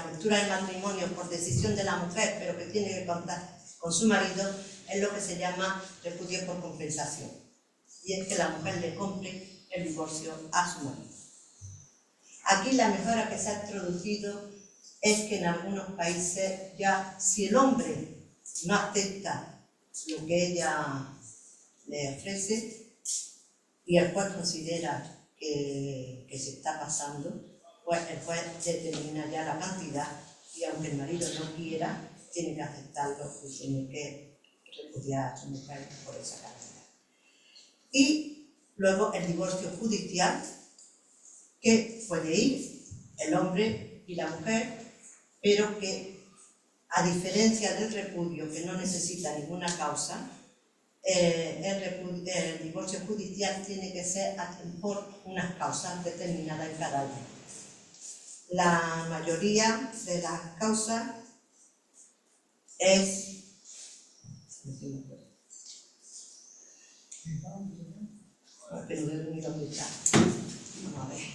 ruptura del matrimonio por decisión de la mujer, pero que tiene que contar con su marido, es lo que se llama repudio por compensación. Y es que la mujer le compre el divorcio a su marido. Aquí la mejora que se ha introducido es que en algunos países ya, si el hombre no acepta lo que ella le ofrece y el juez considera que se está pasando, pues el juez determina ya la cantidad, y aunque el marido no quiera, tiene que aceptarlo y tiene que repudiar a su mujer por esa cantidad. Y luego el divorcio judicial, que puede ir el hombre y la mujer, pero que a diferencia del repudio, que no necesita ninguna causa, el divorcio judicial tiene que ser por unas causas determinadas en cada ley. La mayoría de las causas es... Vamos a ver.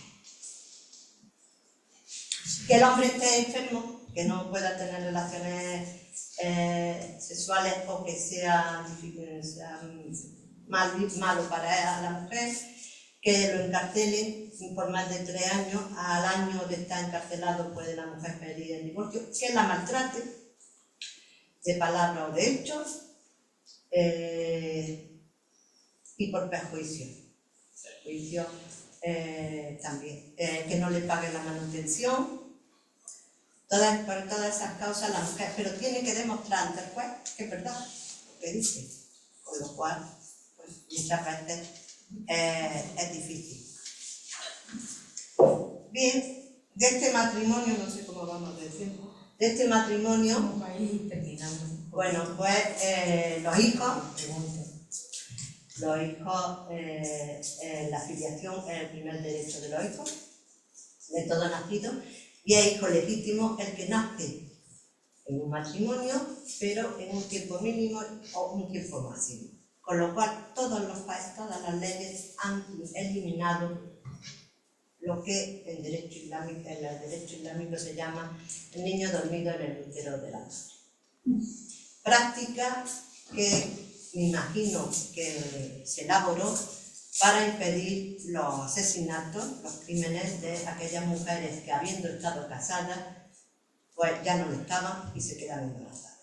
Que el hombre esté enfermo, que no pueda tener relaciones sexuales, o que sea malo para la mujer, que lo encarcelen por más de 3 años, al año de estar encarcelado puede la mujer pedir el divorcio, que la maltrate, de palabra o de hechos, y por perjuicio. También, que no le pague la manutención. Por todas esas causas la mujer, pero tiene que demostrar ante el juez que es verdad lo que dice, con lo cual pues, muchas veces es difícil. Bien, de este matrimonio, no sé cómo vamos de tiempo, de este matrimonio, bueno, pues los hijos, la filiación es el primer derecho de los hijos, de todo nacido, y es hijo legítimo el que nace en un matrimonio, pero en un tiempo mínimo o un tiempo máximo. Con lo cual, todas las leyes han eliminado lo que en el derecho islámico se llama el niño dormido en el útero de la madre. Práctica que me imagino que se elaboró para impedir los asesinatos, los crímenes de aquellas mujeres que, habiendo estado casadas, pues ya no lo estaban y se quedaron embarazadas.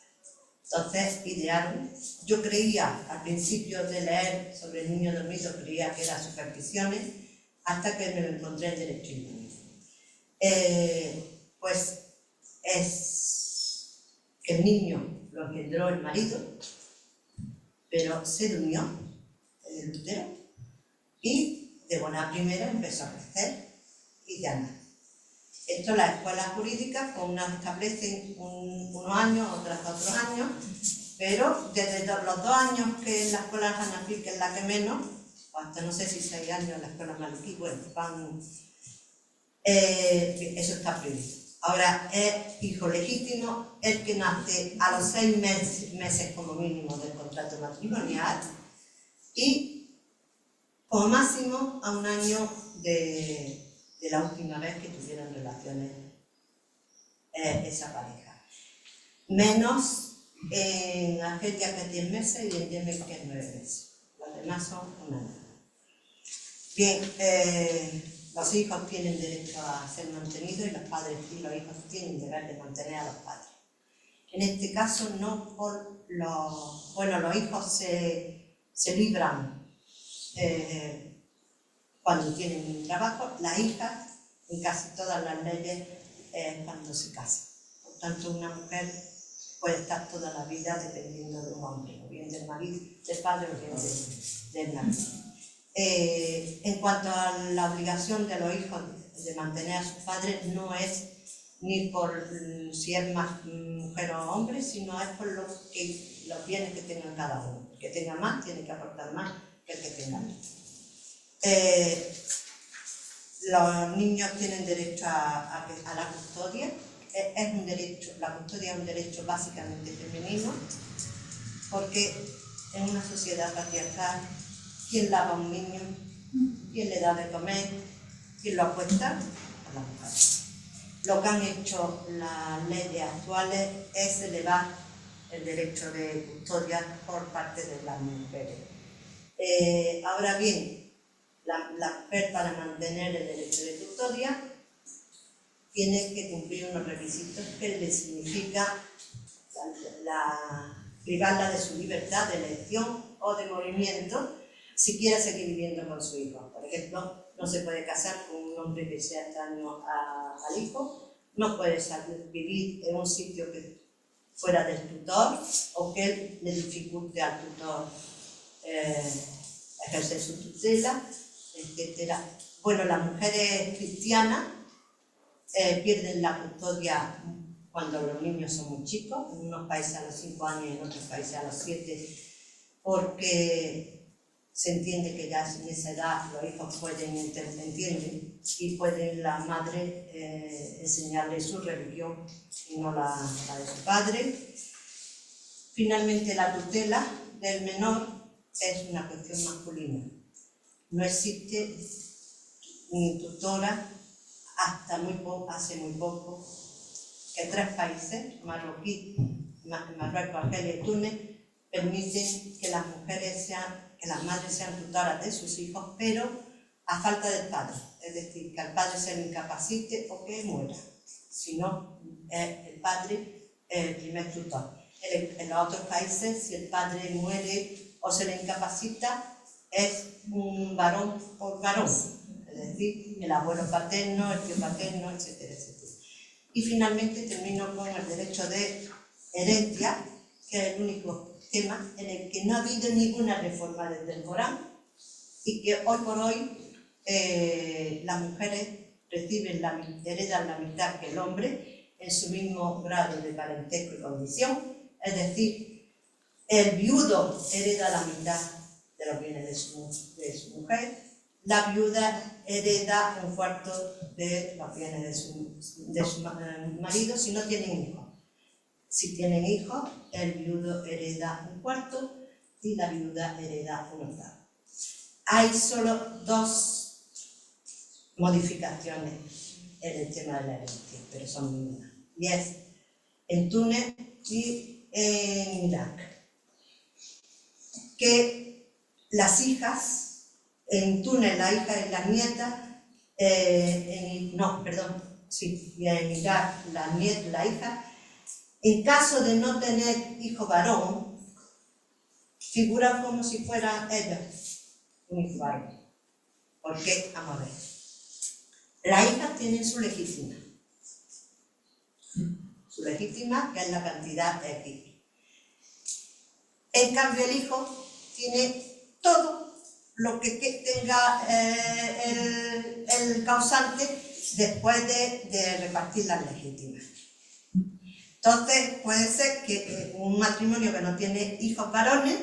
Entonces idearon, yo creía al principio de leer sobre el niño dormido, creía que eran supersticiones, hasta que me lo encontré en derecho islámico. Pues es que el niño lo engendró el marido, pero se durmió en el útero y de buena primera empezó a crecer y ya no. Esto las escuelas jurídicas, pues unas establecen unos años, otras otros años, pero desde los 2 años que en la escuela Hanafi, que es la que menos, o hasta no sé si 6 años en la escuela Maliki, bueno, eso está prohibido. Ahora, es hijo legítimo el que nace a los 6 meses como mínimo del contrato matrimonial y como máximo a 1 año de la última vez que tuvieron relaciones esa pareja. Menos en Argelia, que es 10 meses, y en Yemen, que es 9 meses. Los demás son 1 año. Bien, los hijos tienen derecho a ser mantenidos y los padres y los hijos tienen deber de mantener a los padres. En este caso, no por los... Bueno, los hijos se libran cuando tienen un trabajo, las hijas, en casi todas las leyes, cuando se casan. Por tanto, una mujer puede estar toda la vida dependiendo de un hombre, o bien del marido, del padre o bien del marido. En cuanto a la obligación de los hijos de mantener a sus padres, no es ni por si es más mujer o hombre, sino es por los bienes que tengan cada uno. El que tenga más tiene que aportar más que el que tenga menos. Los niños tienen derecho a la custodia. Es un derecho, la custodia es un derecho básicamente femenino, porque en una sociedad patriarcal, ¿quién lava a un niño? ¿Quién le da de comer? ¿Quién lo acuesta? A la mujer. Lo que han hecho las leyes actuales es elevar el derecho de custodia por parte de las mujeres. Ahora bien, la mujer, para mantener el derecho de custodia, tiene que cumplir unos requisitos que le significa privarla de su libertad de elección o de movimiento si quiere seguir viviendo con su hijo. Por ejemplo, no se puede casar con un hombre que sea extraño al hijo, no puede vivir en un sitio que fuera del tutor o que él le dificulte al tutor ejercer su tutela, etc. Bueno, las mujeres cristianas pierden la custodia cuando los niños son muy chicos, en unos países a los 5 años y en otros países a los 7, porque se entiende que ya en esa edad los hijos pueden entender y pueden la madre enseñarle su religión y no la de su padre. Finalmente, la tutela del menor es una cuestión masculina. No existe ni tutora hasta hace muy poco, que 3 países, Marruecos, Argelia y Túnez, permiten que las madres sean tutoras de sus hijos, pero a falta del padre, es decir, que al padre se le incapacite o que muera, si no es el padre el primer tutor. En los otros países, si el padre muere o se le incapacita, es un varón o varón, es decir, el abuelo paterno, el tío paterno, etcétera, etcétera. Y finalmente termino con el derecho de herencia, que es el único tema en el que no ha habido ninguna reforma desde el Corán y que hoy por hoy las mujeres heredan la mitad que el hombre en su mismo grado de parentesco y condición, es decir, el viudo hereda la mitad de los bienes de su mujer, la viuda hereda un cuarto de los bienes de su marido si no tienen hijos. Si tienen hijos, el viudo hereda un cuarto y la viuda hereda un octavo. Hay solo dos modificaciones en el tema de la herencia, pero son mínimas. Y es en Túnez y en Irak. Que las hijas, en Túnez la hija y la nieta, y en Irak la hija, en caso de no tener hijo varón, figuran como si fueran ellas un hijo varón. ¿Por qué? Vamos a ver. Las hijas tienen su legítima. Su legítima, que es la cantidad X. En cambio, el hijo tiene todo lo que tenga el causante después de repartir las legítimas. Entonces, puede ser que un matrimonio que no tiene hijos varones,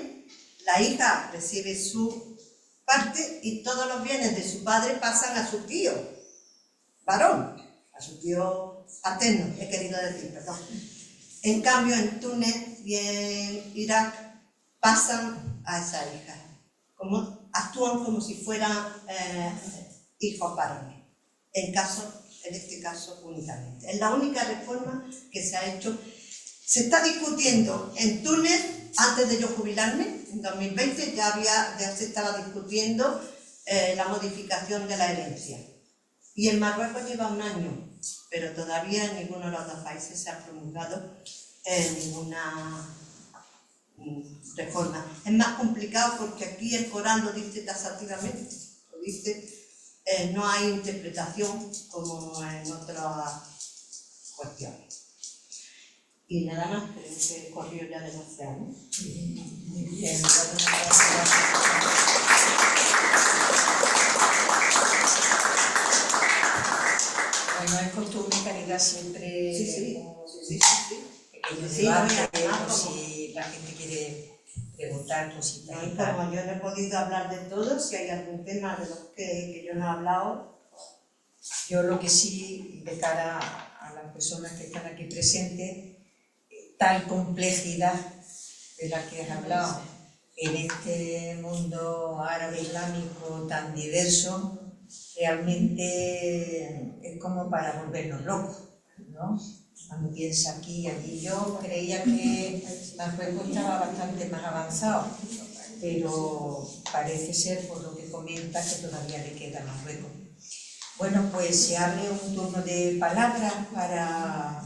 la hija recibe su parte y todos los bienes de su padre pasan a su tío varón, a su tío paterno, he querido decir, perdón. En cambio, en Túnez y en Irak pasan a esa hija, actúan como si fueran hijos varones, en este caso únicamente. Es la única reforma que se ha hecho. Se está discutiendo en Túnez, antes de yo jubilarme, en 2020 ya se estaba discutiendo la modificación de la herencia. Y en Marruecos lleva un año, pero todavía en ninguno de los dos países se ha promulgado ninguna reforma. Es más complicado porque aquí el Corán lo dice taxativamente, lo dice, no hay interpretación como en otras cuestiones. Y nada más, creo que corrió ya demasiado, ¿no? Muy bien, bueno, es costumbre, Caridad, siempre Sí. pequeños Sí, debates, no, por si la gente quiere preguntar cositas. No, y como yo no he podido hablar de todo, si hay algún tema de los que yo no he hablado. Yo lo que sí, de cara a las personas que están aquí presentes, tal complejidad de la que has hablado en este mundo árabe islámico tan diverso, realmente es como para volvernos locos, ¿no? Cuando piensa aquí y allí. Yo creía que Marruecos estaba bastante más avanzado, pero parece ser, por lo que comenta, que todavía le queda Marruecos. Bueno, pues se abre un turno de palabras para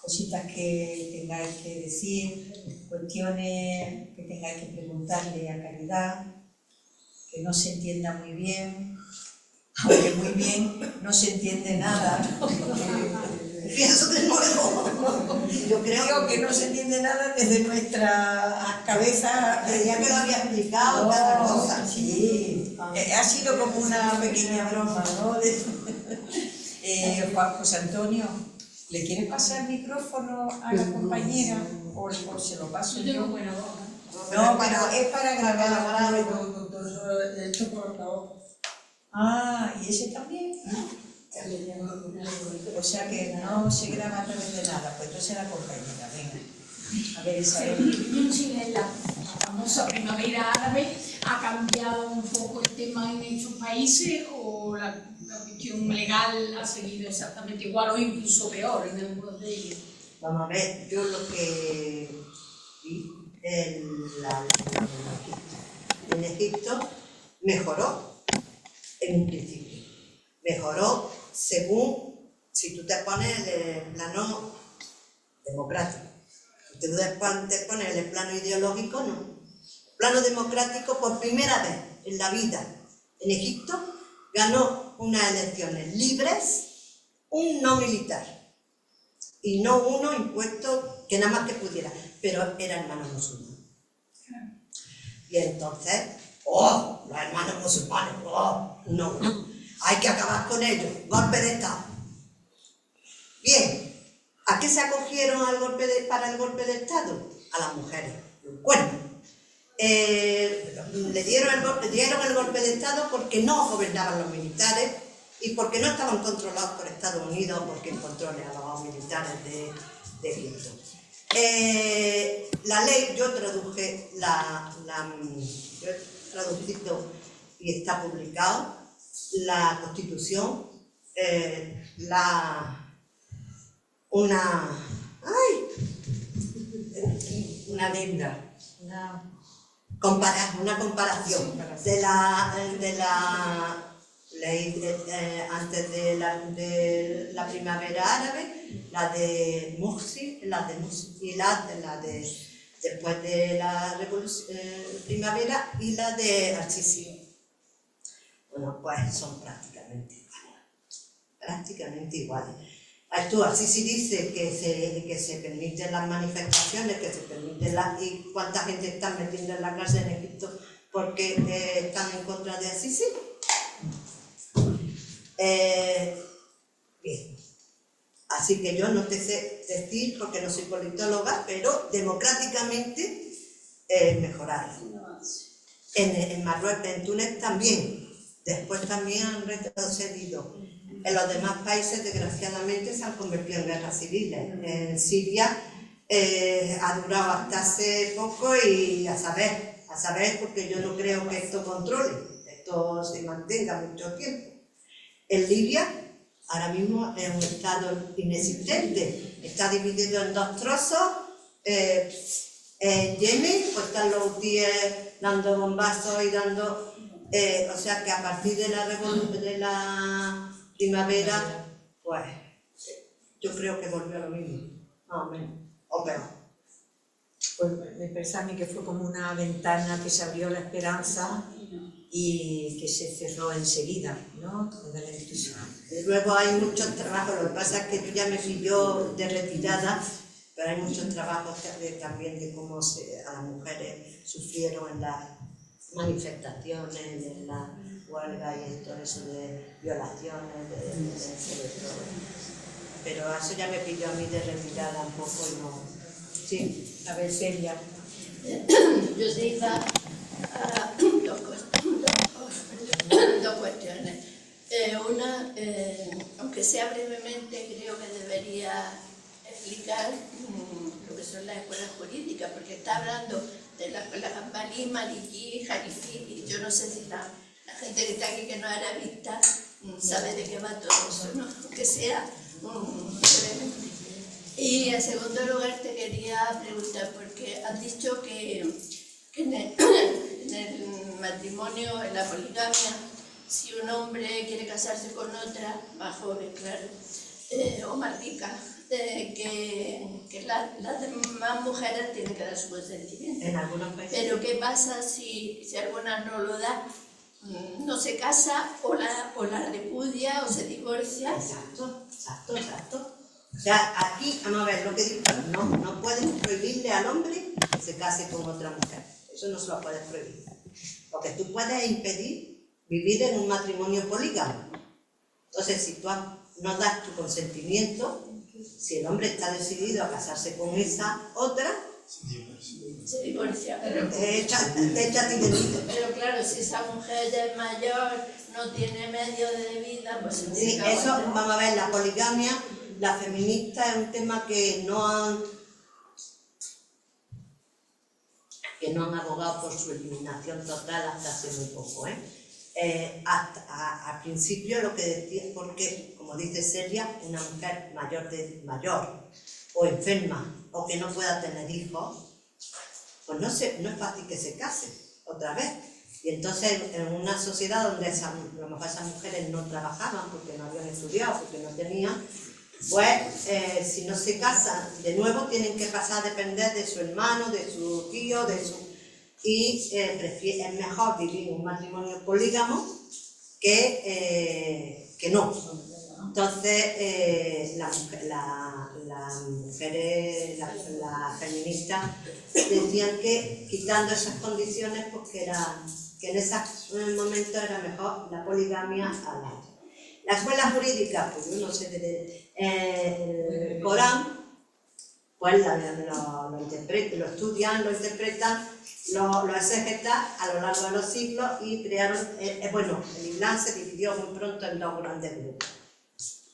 cositas que tengáis que decir, cuestiones que tengáis que preguntarle a Caridad, que no se entienda muy bien, aunque muy bien no se entiende nada. Pienso de nuevo. Yo creo que no se entiende nada desde nuestra cabeza. Creía que lo había explicado, cada cosa. Sí, ha sido como una pequeña broma, ¿no? Juan José Antonio, ¿le quieres pasar el micrófono a la compañera o se lo paso yo? No, pero es para grabar. Hecho por favor. Ah, ¿y ese también? O sea que no se graba a través de nada, pues entonces la compañera, venga. A ver, Isabel. La famosa primavera árabe ha cambiado un poco el tema en estos países o la cuestión legal ha seguido exactamente igual o incluso peor en algunos de ellos. Vamos a ver, yo lo que vi en Egipto mejoró en un principio. Mejoró según, si tú te pones el plano democrático. Si tú te pones el plano ideológico, no. El plano democrático, por primera vez en la vida en Egipto, ganó unas elecciones libres un no militar. Y no uno impuesto que nada más que pudiera, pero era hermano musulmán. Y entonces, los hermanos musulmanes, no, hay que acabar con ellos, golpe de Estado. Bien, ¿a qué se acogieron para el golpe de Estado? A las mujeres, el cuerno. Le dieron el golpe de Estado porque no gobernaban los militares y porque no estaban controlados por Estados Unidos, porque controle a los militares de Egipto. La ley, yo traduje yo he traducido y está publicado, la Constitución, una adenda, una comparación de la ley antes de la primavera árabe, la de Morsi, y la de después de la primavera y la de Al-Sisi. Bueno, pues son prácticamente iguales. Tú, Al-Sisi dice que se permiten las manifestaciones, que se permiten ¿y cuánta gente está metiendo en la cárcel en Egipto porque están en contra de Al-Sisi? Bien. Así que yo no te sé decir, porque no soy politóloga, pero democráticamente mejoraron. En Marruecos, en Túnez también. Después también han retrocedido. En los demás países, desgraciadamente, se han convertido en guerras civiles. En Siria ha durado hasta hace poco y a saber, porque yo no creo que esto controle, esto se mantenga mucho tiempo. En Libia, ahora mismo es un estado inexistente, está dividido en dos trozos. En Yemen, pues están los hutíes dando bombazos y dando... o sea que a partir de la primavera, pues yo creo que volvió a lo mismo, más o menos, o peor. Pues me parece a mí que fue como una ventana que se abrió la esperanza y que se cerró enseguida, ¿no? Luego hay muchos trabajos, lo que pasa es que yo ya me pilló de retirada, pero hay muchos trabajos también de cómo a las mujeres sufrieron en las manifestaciones, en la huelga y todo eso de violaciones, de todo. Pero eso ya me pilló a mí de retirada un poco y no... Sí, a ver, Celia. Yo diría dos cuestiones. Una, aunque sea brevemente, creo que debería explicar lo que son las escuelas jurídicas, porque está hablando de la escuela Gambalí, Maliki, Jarifi, y yo no sé si la gente que está aquí que no era vista sabe de qué va todo eso, ¿no? Aunque sea brevemente. Y en segundo lugar te quería preguntar, porque has dicho que en el matrimonio, en la poligamia, si un hombre quiere casarse con otra, más joven, claro, o más rica, que las demás mujeres tienen que dar su consentimiento. En algunos países. Pero ¿qué pasa si alguna no lo da? No se casa o la repudia o se divorcia. Exacto. O sea, aquí, vamos a ver lo que digo, no puedes prohibirle al hombre que se case con otra mujer. Eso no se lo puedes prohibir. Lo que tú puedes es impedir vivir en un matrimonio polígamo. Entonces, si tú no das tu consentimiento, si el hombre está decidido a casarse con esa otra, se divorcia. Pero claro, si esa mujer ya es mayor, no tiene medio de vida, pues sí, eso, vamos a ver, la poligamia, la feminista es un tema que no han abogado por su eliminación total hasta hace muy poco, al principio lo que decía, porque como dice Celia, una mujer mayor o enferma o que no pueda tener hijos, pues no es fácil que se case otra vez. Y entonces en una sociedad donde a lo mejor esas mujeres no trabajaban porque no habían estudiado, porque no tenían, pues si no se casan de nuevo tienen que pasar a depender de su hermano, de su tío, y es mejor vivir un matrimonio polígamo que no. Entonces las feministas decían que quitando esas condiciones, pues que en ese momento era mejor la poligamia a la otra. La escuela jurídica, pues yo no sé, el Corán, pues lo estudian, lo interpretan, lo exegetan a lo largo de los siglos y crearon, el Islam se dividió muy pronto en dos grandes grupos,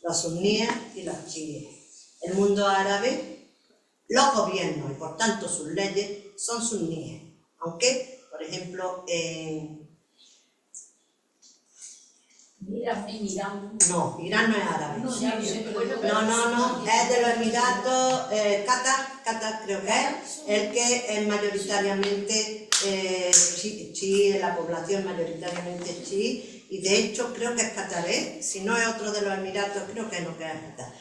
los suníes y los chiíes. El mundo árabe, los gobiernos y por tanto sus leyes son suníes, aunque, por ejemplo, Irán. No, Irán no es árabe. No, ya lo sé, pero No, es de los Emiratos, Qatar creo que es, el que es mayoritariamente chií, la población mayoritariamente chií, y de hecho creo que es qataré, si no es otro de los Emiratos, creo que no, que es Qatar.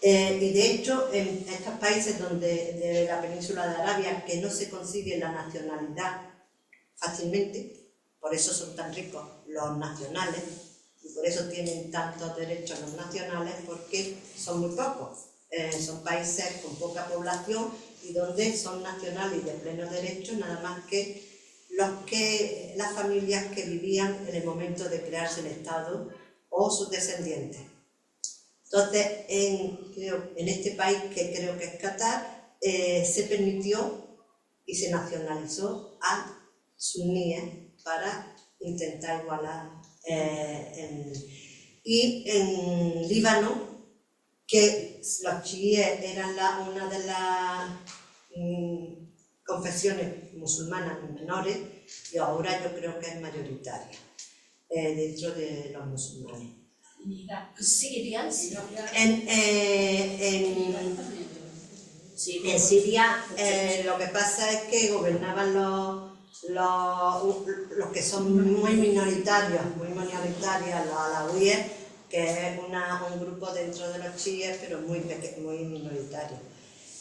Y de hecho en estos países de la península de Arabia que no se consigue la nacionalidad fácilmente, por eso son tan ricos los nacionales, y por eso tienen tantos derechos los nacionales, porque son muy pocos. Son países con poca población y donde son nacionales y de pleno derecho nada más que las familias que vivían en el momento de crearse el Estado o sus descendientes. Entonces, en este país, que creo que es Qatar, se permitió y se nacionalizó a suníes para intentar igualar. Y en Líbano, que los chiíes eran una de las confesiones musulmanas menores, y ahora yo creo que es mayoritaria dentro de los musulmanes. Siria. En Siria lo que pasa es que gobernaban los que son muy minoritarios, los alawíes, que es un grupo dentro de los chiíes, pero muy minoritario.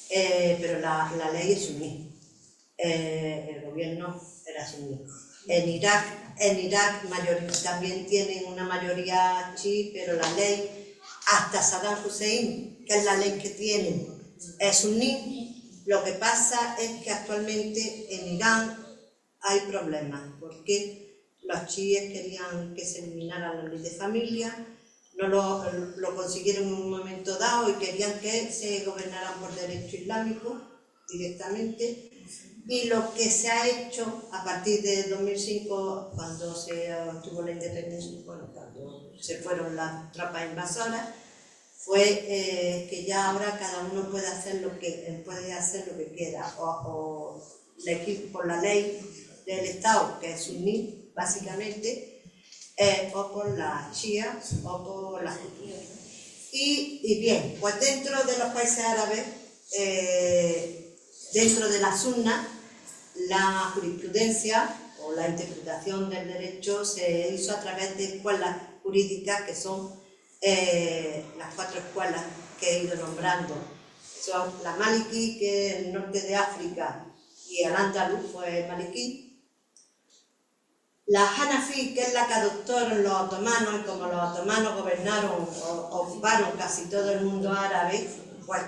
Pero la ley es suní, el gobierno era suní. En Irak también tienen una mayoría chií, pero la ley, hasta Saddam Hussein, que es la ley que tienen, es suní. Lo que pasa es que actualmente en Irán hay problemas, porque los chiíes querían que se eliminara la ley de familia, no lo consiguieron en un momento dado y querían que se gobernaran por derecho islámico directamente. Y lo que se ha hecho a partir de 2005, cuando se obtuvo la independencia, cuando se fueron las tropas invasoras, fue que ya ahora cada uno puede hacer lo que quiera, o elegir por la ley del Estado, que es suní, básicamente, o por la shia, o por la judía. Y bien, pues dentro de los países árabes, dentro de la sunna, la jurisprudencia o la interpretación del derecho se hizo a través de escuelas jurídicas, que son las 4 escuelas que he ido nombrando. Son la Maliki, que es el norte de África, y el Andaluz fue Maliki. La Hanafi, que es la que adoptaron los otomanos, y como los otomanos gobernaron o ocuparon casi todo el mundo árabe, pues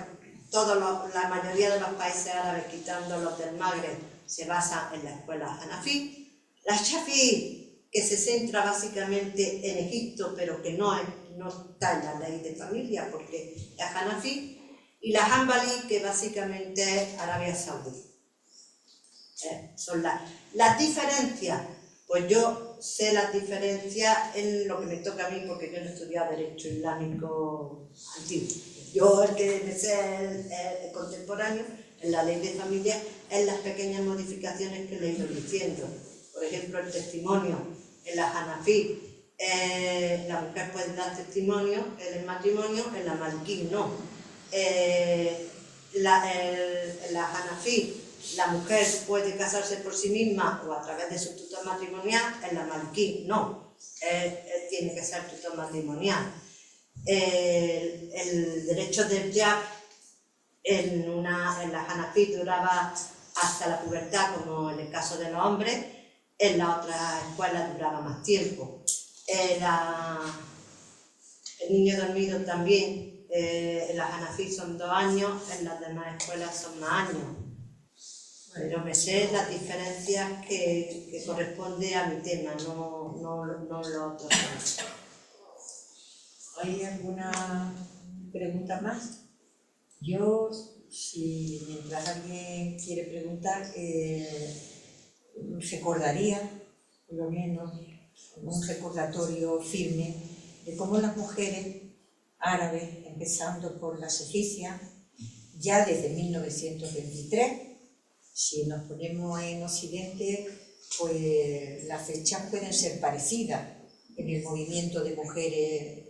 la mayoría de los países árabes, quitando los del Magreb, se basan en la escuela Hanafi. La Shafi'i, que se centra básicamente en Egipto, pero que no está en la ley de familia porque es Hanafi. Y la Hanbali, que básicamente es Arabia Saudí. Son las diferencias. Pues yo sé las diferencias en lo que me toca a mí, porque yo no he estudiado Derecho Islámico antiguo. Yo el que me sé el contemporáneo, en la ley de familia, es las pequeñas modificaciones que le he ido diciendo. Por ejemplo, el testimonio en la Hanafi, la mujer puede dar testimonio en el matrimonio, en la Maliki no. En la Hanafi la mujer puede casarse por sí misma o a través de su tutor matrimonial, en la malquí no, tiene que ser tutor matrimonial. El derecho del hijab en la Hanafí duraba hasta la pubertad, como en el caso de los hombres, en la otra escuela duraba más tiempo. El niño dormido también, en la Hanafí son 2 años, en las demás escuelas son más años. Pero me sé las diferencias que corresponde a mi tema, no lo otro. ¿Hay alguna pregunta más? Yo, si mientras alguien quiere preguntar, recordaría, por lo menos, un recordatorio firme de cómo las mujeres árabes, empezando por las egipcias, ya desde 1923, si nos ponemos en Occidente, pues las fechas pueden ser parecidas en el movimiento de mujeres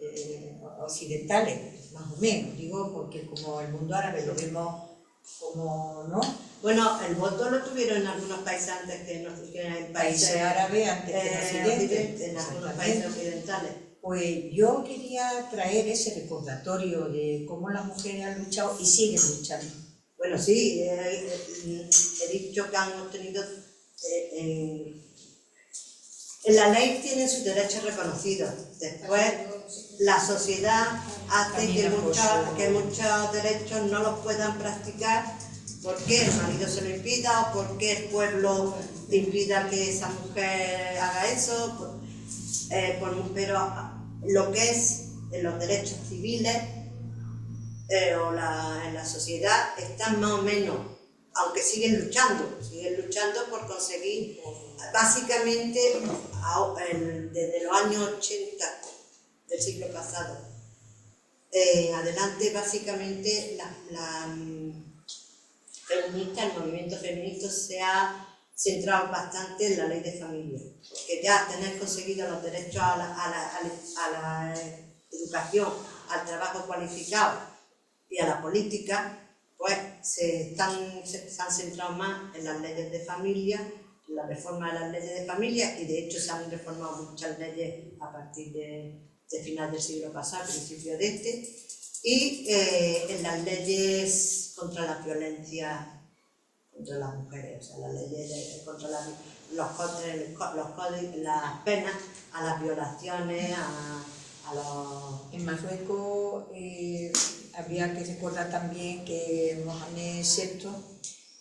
occidentales, más o menos, digo, porque como el mundo árabe lo vemos como, ¿no? Bueno, el voto lo tuvieron en algunos países antes que en países árabes antes que en Occidente, en algunos países occidentales. Pues yo quería traer ese recordatorio de cómo las mujeres han luchado y siguen luchando. Bueno, sí, he dicho que han obtenido, en la ley tienen sus derechos reconocidos. Después, la sociedad hace que muchos derechos no los puedan practicar porque el marido se lo impida o porque el pueblo impida que esa mujer haga eso. Pero lo que es en los derechos civiles o en la sociedad están más o menos, aunque siguen luchando por conseguir, básicamente desde los años 80 del siglo pasado adelante, básicamente el movimiento feminista se ha centrado bastante en la ley de familia, porque ya tener conseguido los derechos a la educación, al trabajo cualificado y a la política, pues se han centrado más en las leyes de familia, en la reforma de las leyes de familia, y de hecho se han reformado muchas leyes a partir de final del siglo pasado, principio de este, y en las leyes contra la violencia contra las mujeres, o sea, las leyes contra los códigos, las penas a las violaciones, a los... En Marruecos habría que recordar también que Mohamed VI,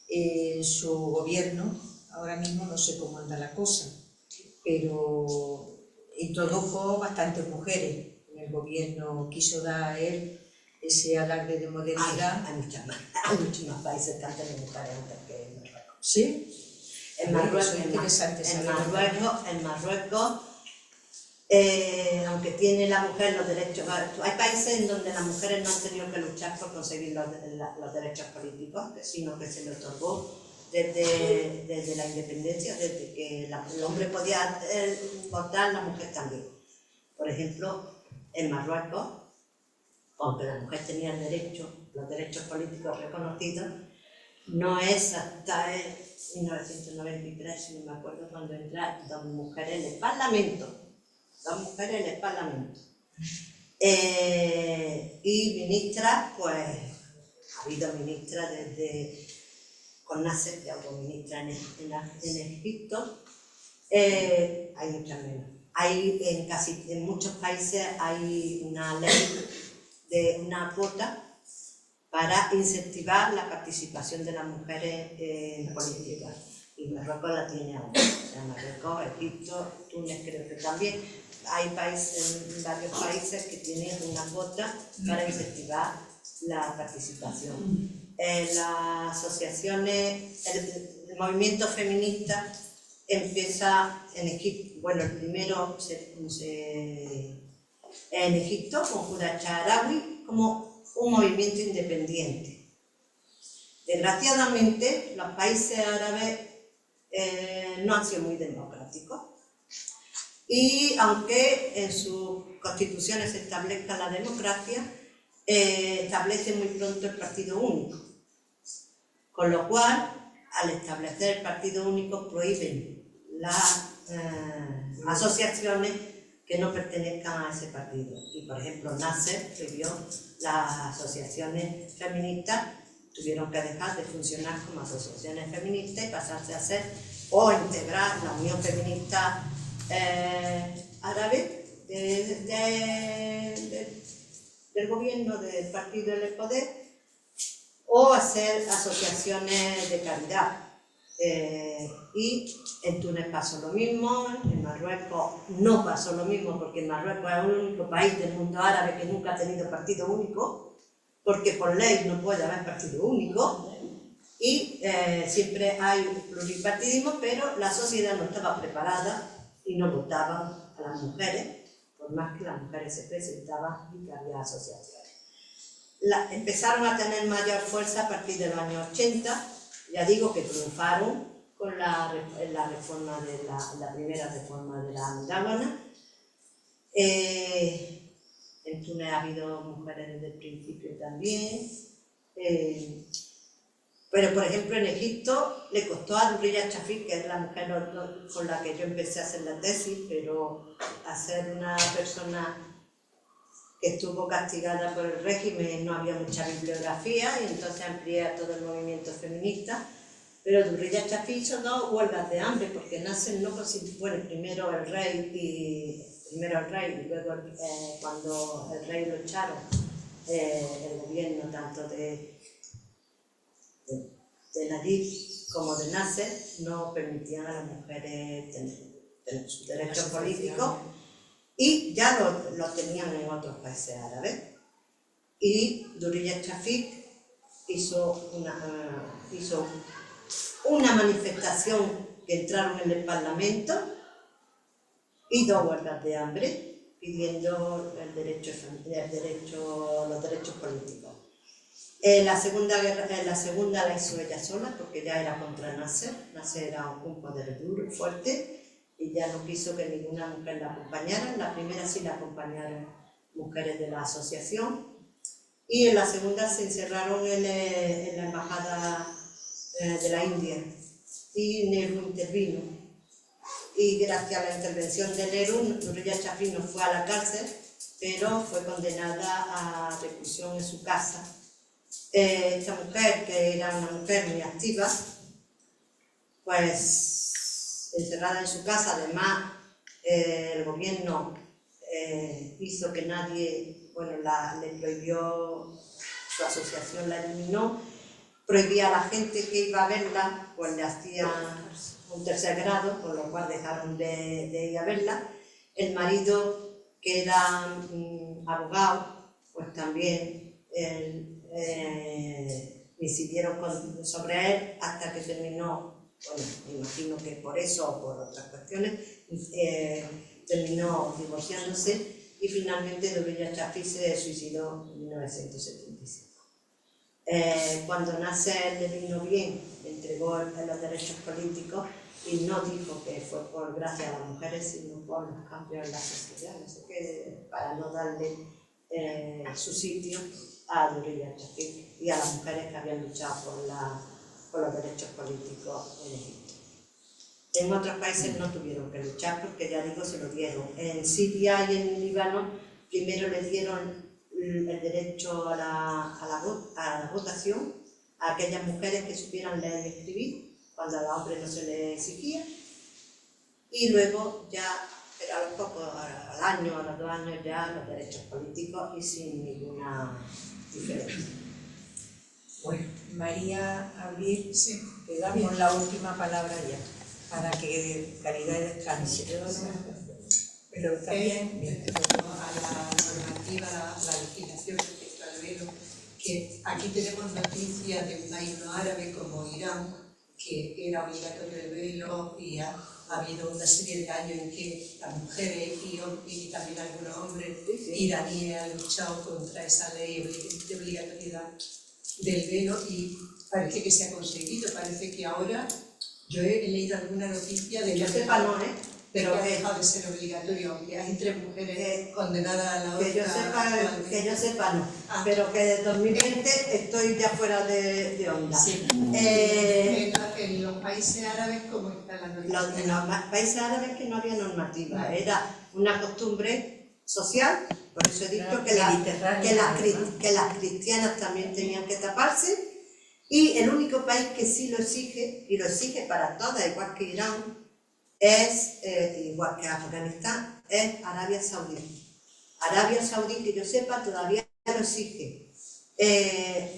en su gobierno, ahora mismo no sé cómo anda la cosa, pero introdujo bastantes mujeres en el gobierno, quiso dar a él ese alarde de modernidad. Hay muchos más países que han tenido mujeres antes que en Marruecos. ¿Sí? En Marruecos, aunque tiene la mujer los derechos, hay países en donde las mujeres no han tenido que luchar por conseguir los derechos políticos, sino que se les otorgó desde la independencia, desde que el hombre podía votar, la mujer también. Por ejemplo, en Marruecos, aunque la mujer tenía los derechos políticos reconocidos, no es hasta 1993, si no me acuerdo, cuando entran 2 mujeres en el Parlamento. 2 mujeres en el Parlamento. Y ministras, pues ha habido ministras desde con Nasser, que hago ministra en Egipto, hay muchas menos. En muchos países hay una ley de una cuota para incentivar la participación de las mujeres en política. Y Marruecos la tiene aún. O sea, Marruecos, Egipto, Túnez creo que también. Hay varios países que tienen una cuota para incentivar la participación. Las asociaciones, el movimiento feminista empieza en Egipto. Bueno, el primero en Egipto, con Huda Sha'arawi, como un movimiento independiente. Desgraciadamente, los países árabes no han sido muy democráticos. Y aunque en sus constituciones se establezca la democracia, establece muy pronto el partido único. Con lo cual, al establecer el partido único prohíben las asociaciones que no pertenezcan a ese partido. Y por ejemplo, Nasser prohibió las asociaciones feministas, tuvieron que dejar de funcionar como asociaciones feministas y pasarse a ser o integrar la Unión Feminista Árabe del gobierno del partido en el poder, o hacer asociaciones de caridad. Y en Túnez pasó lo mismo, en Marruecos no pasó lo mismo, porque Marruecos es el único país del mundo árabe que nunca ha tenido partido único, porque por ley no puede haber partido único, y siempre hay pluripartidismo, pero la sociedad no estaba preparada y no votaban a las mujeres, por más que las mujeres se presentaban y que había asociaciones. Empezaron a tener mayor fuerza a partir de los años 80, ya digo que triunfaron con la reforma de la primera reforma de la Mudáwana. En Túnez ha habido mujeres desde el principio también, pero por ejemplo en Egipto le costó a Durriya Shafik, que es la mujer con la que yo empecé a hacer la tesis, pero a ser una persona que estuvo castigada por el régimen, no había mucha bibliografía, y entonces amplié a todo el movimiento feminista. Pero Durriya Shafik hizo 2 huelgas de hambre, porque Nasser no consiguió, bueno, primero el rey, y luego cuando el rey lo echaron, el gobierno tanto de Najib como de Nasser no permitían a las mujeres tener sus derechos políticos, y ya lo tenían en otros países árabes. Y Durriya Shafik hizo una manifestación que entraron en el Parlamento y 2 huelgas de hambre pidiendo los derechos políticos. La segunda la hizo ella sola, porque ya era contra Nasser. Nasser era un poder duro, fuerte, y ya no quiso que ninguna mujer la acompañara. La primera sí la acompañaron mujeres de la asociación, y en la segunda se encerraron en la embajada de la India, y Nehru intervino. Y gracias a la intervención de Nehru, Durriya Shafik no fue a la cárcel, pero fue condenada a reclusión en su casa. Esta mujer, que era una mujer muy activa, pues encerrada en su casa, además el gobierno hizo que nadie, bueno, le prohibió, su asociación la eliminó, prohibía a la gente que iba a verla, pues le hacía un 3er grado, con lo cual dejaron de ir a verla. El marido, que era abogado, pues también incidieron sobre él hasta que terminó, bueno, me imagino que por eso o por otras cuestiones, terminó divorciándose, y finalmente Durriya Shafik se suicidó en 1975. Cuando Nasser le vino bien, le entregó los derechos políticos, y no dijo que fue por gracias a las mujeres, sino por los cambios en la sociedad, no sé qué, para no darle su sitio a Durriya Shafik y a las mujeres que habían luchado por los derechos políticos en Egipto. En otros países no tuvieron que luchar, porque ya digo, se lo dieron. En Siria y en Líbano primero le dieron el derecho a la votación a aquellas mujeres que supieran leer y escribir, cuando a los hombres no se les exigía, y luego ya, pero a los pocos, al año, a los 2 años ya, los derechos políticos, y sin ninguna diferencia. Bueno, María Abril, te damos la última palabra ya, para que Caridad descanse. Pero también a la normativa, a la legislación respecto al velo, que aquí tenemos noticias de un país no árabe como Irán, que era obligatorio el velo, y ha habido una serie de años en que las mujeres y también algunos hombres iraníes han luchado contra esa ley de obligatoriedad del velo, y parece que se ha conseguido. Parece que ahora, yo he leído alguna noticia de Que yo sepa no, Pero que ha dejado de ser obligatorio, aunque hay 3 mujeres condenadas a la horca. que yo sepa no, Ah. pero que de 2020 estoy ya fuera de onda. Sí. En los países árabes, ¿cómo está la normativa? En los países árabes que no había normativa, era una costumbre social, por eso he dicho que las cristianas también tenían que taparse, y el único país que sí lo exige, y lo exige para todas, igual que Irán, es, igual que Afganistán, es Arabia Saudí. Arabia Saudí, que yo sepa, todavía lo exige.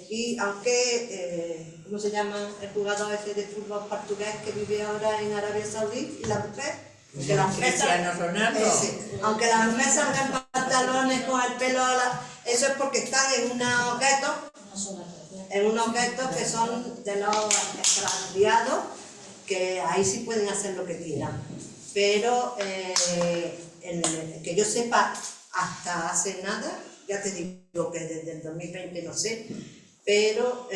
Y aunque, ¿cómo se llama el jugador ese de fútbol portugués que vive ahora en Arabia Saudí? ¿Y la mujer? Cristiano Ronaldo. Aunque las mujeres salgan en pantalones con el pelo, eso es porque están en unos objetos que son de los extradiados, que ahí sí pueden hacer lo que quieran. Pero que yo sepa, hasta hace nada, ya te digo que desde el 2020 no sé, pero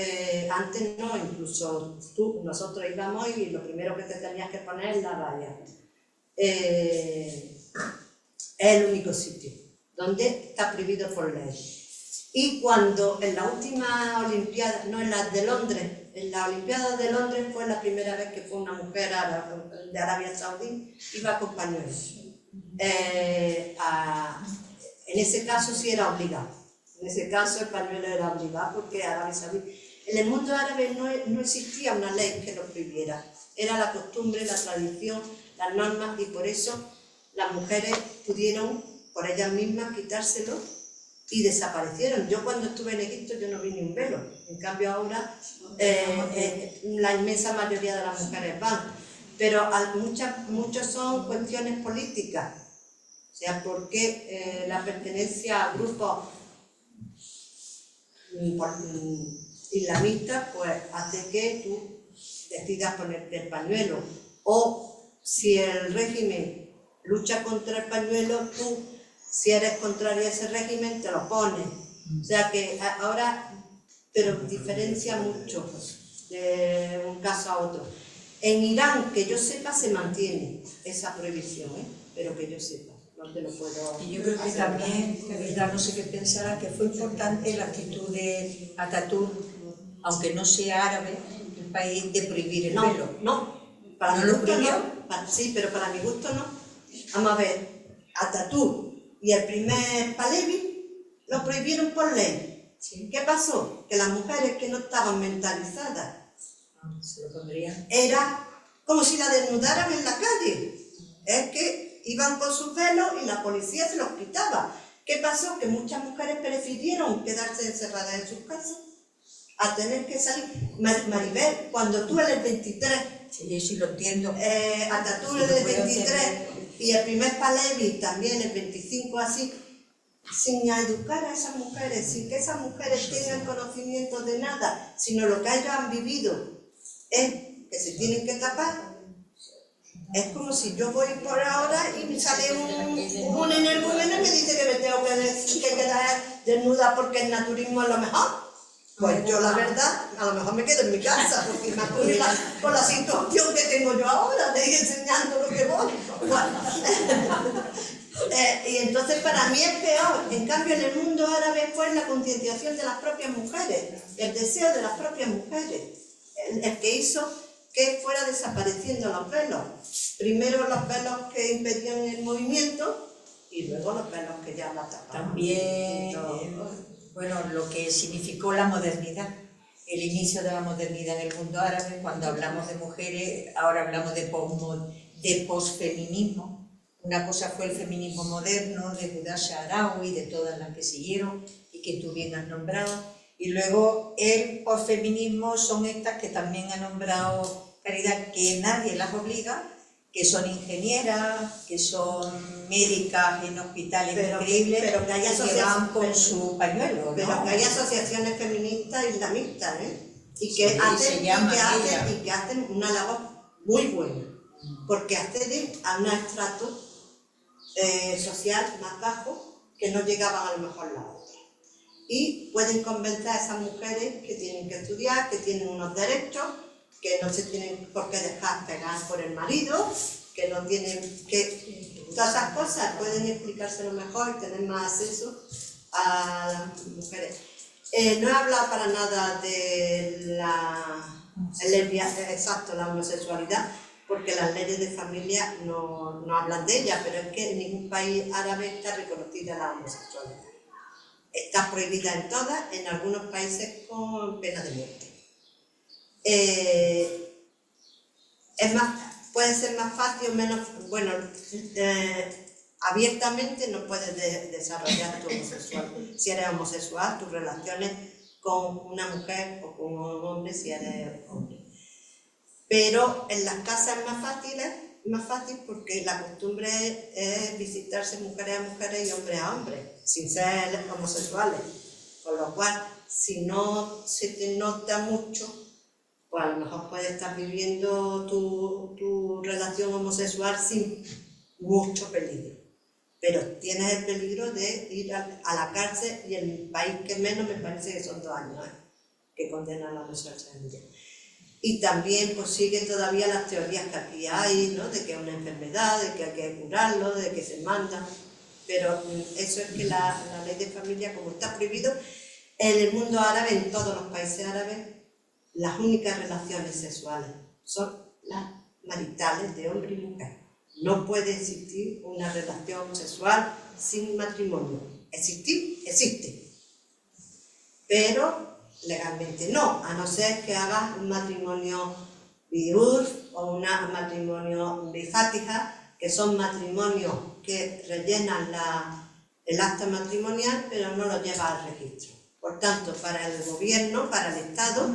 antes no, incluso nosotros íbamos y lo primero que te tenías que poner es la raya. Es el único sitio donde está prohibido por ley. Y cuando en la última Olimpiada, no en la de Londres, en la Olimpiada de Londres fue la primera vez que fue una mujer de Arabia Saudí, iba con pañuelos. En ese caso sí era obligado. En ese caso el pañuelo era obligado porque Arabia Saudí. En el mundo árabe no existía una ley que lo prohibiera. Era la costumbre, la tradición, las normas, y por eso las mujeres pudieron por ellas mismas quitárselo y desaparecieron. Yo cuando estuve en Egipto yo no vi ni un velo. En cambio ahora la inmensa mayoría de las mujeres van. Pero muchas son cuestiones políticas. O sea, porque la pertenencia a grupos islamistas pues hace que tú decidas ponerte el pañuelo. O si el régimen lucha contra el pañuelo, tú, si eres contrario a ese régimen, te lo pones. O sea que ahora, pero diferencia mucho de un caso a otro. En Irán, que yo sepa, se mantiene esa prohibición, pero que yo sepa, no te lo puedo... Y yo creo que también, no sé qué pensará, que fue importante la actitud de Atatürk, aunque no sea árabe, el país, de prohibir el velo. No, para ¿No mi lo gusto prohibió? no. Sí, pero para mi gusto no. Vamos a ver, Atatürk y el primer Pahlavi lo prohibieron por ley. Sí. ¿Qué pasó? Que las mujeres que no estaban mentalizadas Se lo pondrían. era como si la desnudaran en la calle. Es que iban con sus velos y la policía se los quitaba. ¿Qué pasó? Que muchas mujeres prefirieron quedarse encerradas en sus casas a tener que salir. Maribel, cuando tú eres 23, Sí, sí lo entiendo. Atatürk Sí, el lo puedo 23 y el primer Pahlavi también el 25 así, sin educar a esas mujeres, sin que esas mujeres tengan conocimiento de nada, sino lo que ellos han vivido es que se tienen que tapar. Es como si yo voy por ahora y me sale un nene y me dice que me tengo que quedar desnuda porque el naturismo es lo mejor. Pues yo la verdad, a lo mejor me quedo en mi casa, porque me acuerdo por la situación que tengo yo ahora, de ir enseñando lo que voy. Bueno, y entonces para mí es peor. En cambio en el mundo árabe fue la concienciación de las propias mujeres, el deseo de las propias mujeres, el que hizo que fuera desapareciendo los velos. Primero los velos que impedían el movimiento y luego los velos que ya la tapaban. También, bueno, lo que significó la modernidad, el inicio de la modernidad en el mundo árabe. Cuando hablamos de mujeres, ahora hablamos de posfeminismo. Una cosa fue el feminismo moderno, de Huda Sha'arawi, de todas las que siguieron y que tú bien has nombrado. Y luego el posfeminismo son estas que también ha nombrado Caridad, que nadie las obliga, que son ingenieras, que son médicas en hospitales increíbles, pero que, van con su pañuelo, ¿no? Pero que hay asociaciones feministas islamistas, y que hacen una labor muy buena, porque acceden a un estrato social más bajo que no llegaban a lo mejor las otras. Y pueden convencer a esas mujeres que tienen que estudiar, que tienen unos derechos, que no se tienen por qué dejar pegar por el marido, que no tienen, que todas esas cosas pueden explicárselo mejor y tener más acceso a las mujeres. No he hablado para nada de la homosexualidad, porque las leyes de familia no hablan de ella, pero es que en ningún país árabe está reconocida la homosexualidad. Está prohibida en todas, en algunos países con pena de muerte. Puede ser más fácil o menos, bueno, abiertamente no puedes desarrollar tu homosexual. Si eres homosexual, tus relaciones con una mujer o con un hombre si eres hombre. Pero en las casas es más fácil porque la costumbre es visitarse mujeres a mujeres y hombres a hombres, sin ser homosexuales. Con lo cual, si no se te nota mucho, pues a lo mejor puedes estar viviendo tu relación homosexual sin mucho peligro. Pero tienes el peligro de ir a la cárcel, y el país que menos me parece que son 2 años que condenan la homosexualidad. Y también pues siguen todavía las teorías que aquí hay, ¿no? De que es una enfermedad, de que hay que curarlo, de que se manda. Pero eso es que la ley de familia, como está prohibido, en el mundo árabe, en todos los países árabes, las únicas relaciones sexuales son las maritales de hombre y mujer. No puede existir una relación sexual sin matrimonio. Existir, existe. Pero legalmente no, a no ser que hagas un matrimonio biur o un matrimonio bifática, que son matrimonios que rellenan el acta matrimonial, pero no lo lleva al registro. Por tanto, para el gobierno, para el Estado,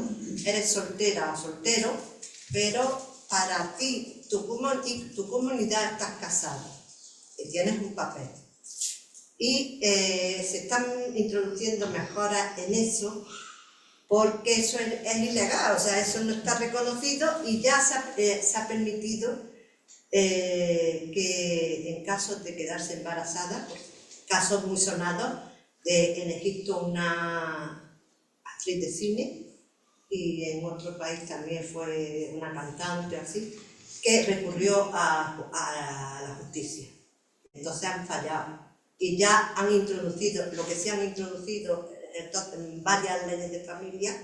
eres soltera o soltero, pero para ti, tu comunidad, estás casado y tienes un papel. Y se están introduciendo mejoras en eso, porque eso es ilegal, o sea, eso no está reconocido, y ya se ha permitido que en casos de quedarse embarazada, pues, casos muy sonados, en Egipto una actriz de cine, y en otro país también fue una cantante así, que recurrió a la justicia. Entonces han fallado y ya han introducido, lo que se han introducido en varias leyes de familia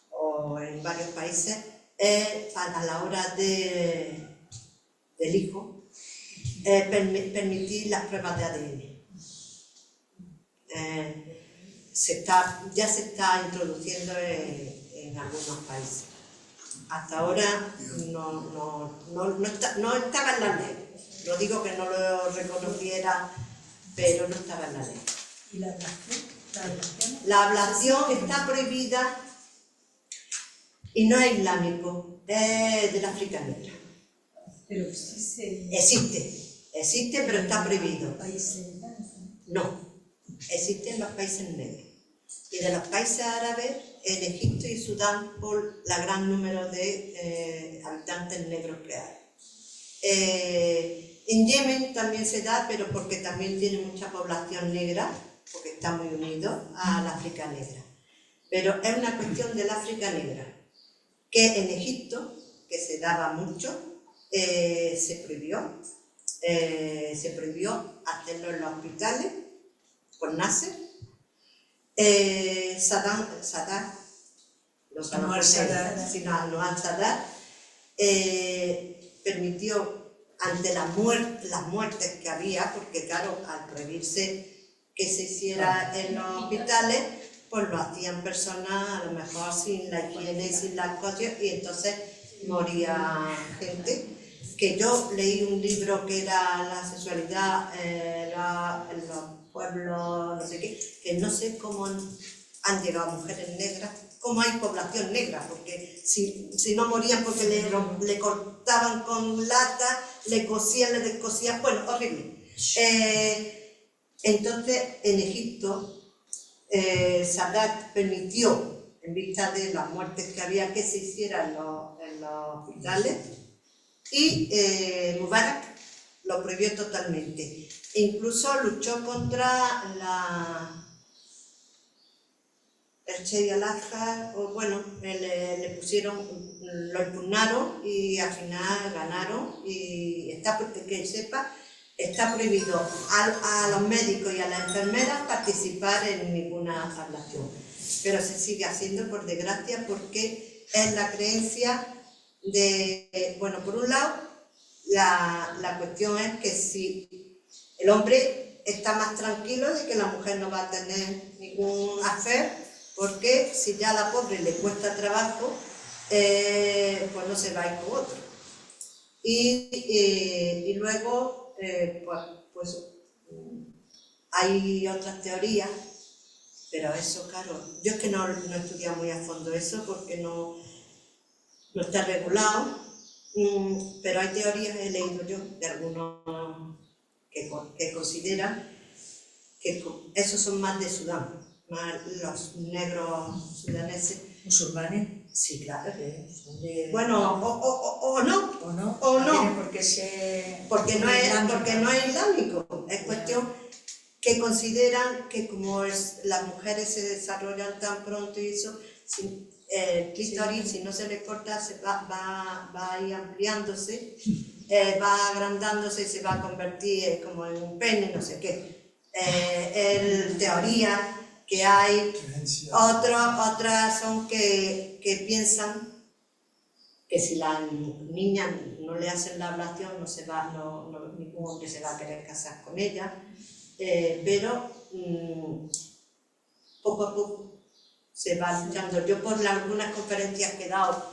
o en varios países, es a la hora del hijo permitir las pruebas de ADN. Ya se está introduciendo en algunos países. Hasta ahora no estaba en la ley. No digo que no lo reconociera, pero no estaba en la ley. ¿Y la ablación? La ablación está prohibida y no es islámico, es del África negra. Pero sí Existe, pero está prohibido. países No, existe en los países negros. Y de los países árabes, en Egipto y Sudán, por el gran número de habitantes negros que hay. En Yemen también se da, pero porque también tiene mucha población negra, porque está muy unido a la África negra. Pero es una cuestión del África negra, que en Egipto, que se daba mucho, se prohibió hacerlo en los hospitales, con Nasser. Sadat, Anwar Sadat, permitió, ante las muertes que había, porque claro, al prohibirse que se hiciera en los hospitales, pues lo hacían personas a lo mejor sin la higiene y sin las cosas, y entonces moría gente. Que yo leí un libro que era la sexualidad en los pueblos, no sé qué, que no sé cómo han llegado mujeres negras, cómo hay población negra, porque si no morían porque le cortaban con lata, le cosían, le descosían, bueno, horrible. Entonces, en Egipto, Sadat permitió, en vista de las muertes que había, que se hiciera en los hospitales, y Mubarak lo prohibió totalmente. E incluso luchó contra el Sheikh Al-Azhar, bueno, le pusieron, lo impugnaron y al final ganaron, y que sepa, está prohibido a los médicos y a las enfermeras participar en ninguna ablación, pero se sigue haciendo, por desgracia, porque es la creencia de, bueno, por un lado, la cuestión es que si el hombre está más tranquilo de que la mujer no va a tener ningún affair, porque si ya a la pobre le cuesta trabajo, pues no se va a ir con otro. Y luego, pues hay otras teorías, pero eso, claro, yo es que no he estudiado muy a fondo eso porque no está regulado, pero hay teorías, he leído yo, de algunos que consideran que esos son más de Sudán, más los negros sudaneses. ¿Musulmanes? Sí, claro. Son de... Bueno, o no. ¿O no? O no. Porque no es islámico. Es cuestión que consideran que como las mujeres se desarrollan tan pronto y eso, el clítoris, si no se le corta, va a ir ampliándose, va agrandándose y se va a convertir como en un pene, no sé qué. Teoría que hay, otras son que piensan que si la niña no le hacen la ablación, ningún hombre se va a querer casar con ella, pero poco a poco se va luchando. Yo por algunas conferencias que he dado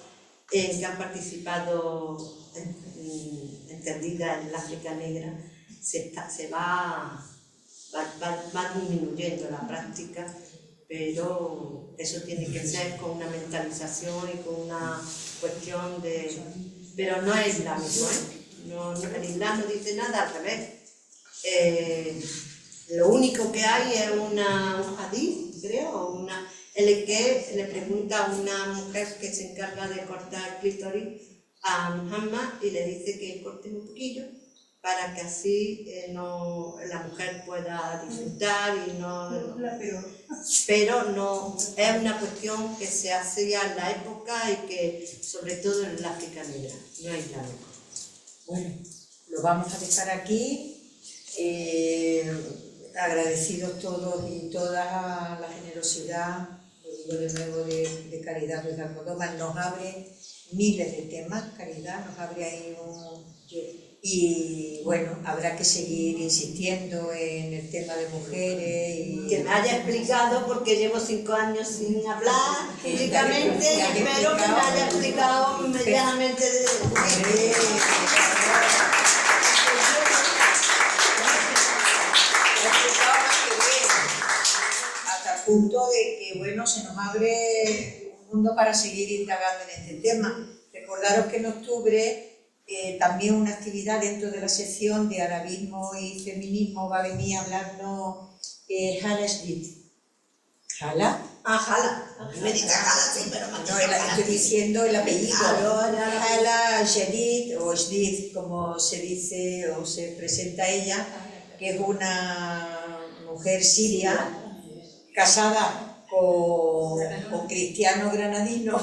en que han participado entendidas en el África Negra, se va disminuyendo la práctica, pero eso tiene que ser con una mentalización y con una cuestión de... Pero no es islámico, el Islam no dice nada, al revés. Lo único que hay es un hadith, creo, en el que le pregunta a una mujer que se encarga de cortar el clítoris a Muhammad y le dice que corte un poquillo para que así la mujer pueda disfrutar y no... Pero no, es una cuestión que se hacía en la época y que, sobre todo en el África Negra, no es islámico. Bueno, lo vamos a dejar aquí. Agradecidos todos y todas a la generosidad, lo digo de nuevo, de Caridad Ruiz Almodóvar. Nos abre miles de temas, Caridad, nos abre ahí y bueno, habrá que seguir insistiendo en el tema de mujeres y... Que me haya explicado, porque llevo 5 años sin hablar públicamente, y espero que me haya explicado medianamente hasta el punto de que, bueno, se nos abre un mundo para seguir indagando en este tema. Recordaros que en octubre también una actividad dentro de la sección de arabismo y feminismo va a venir a hablarnos Hala Shadid. ¿Hala? Hala. Me dice Hala, sí, pero no, estoy diciendo el apellido. Hala Shadid, o Shadid, como se dice o se presenta ella, que es una mujer siria casada con cristianos granadinos,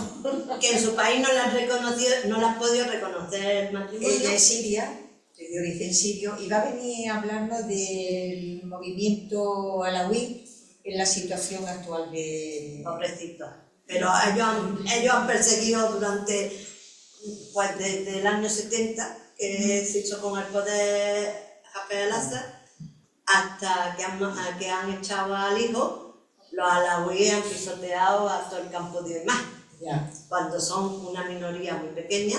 que en su país no la han podido reconocer el matrimonio. Ella es siria, de origen sirio, y va a venir a hablarnos del movimiento alawí en la situación actual de... Pobrecito. Pero ellos han perseguido durante, pues desde el año 70, que se hizo con el poder Hafez al-Assad, hasta que han echado al hijo. Los alawíes han pisoteado a todo el campo de Oymá, cuando son una minoría muy pequeña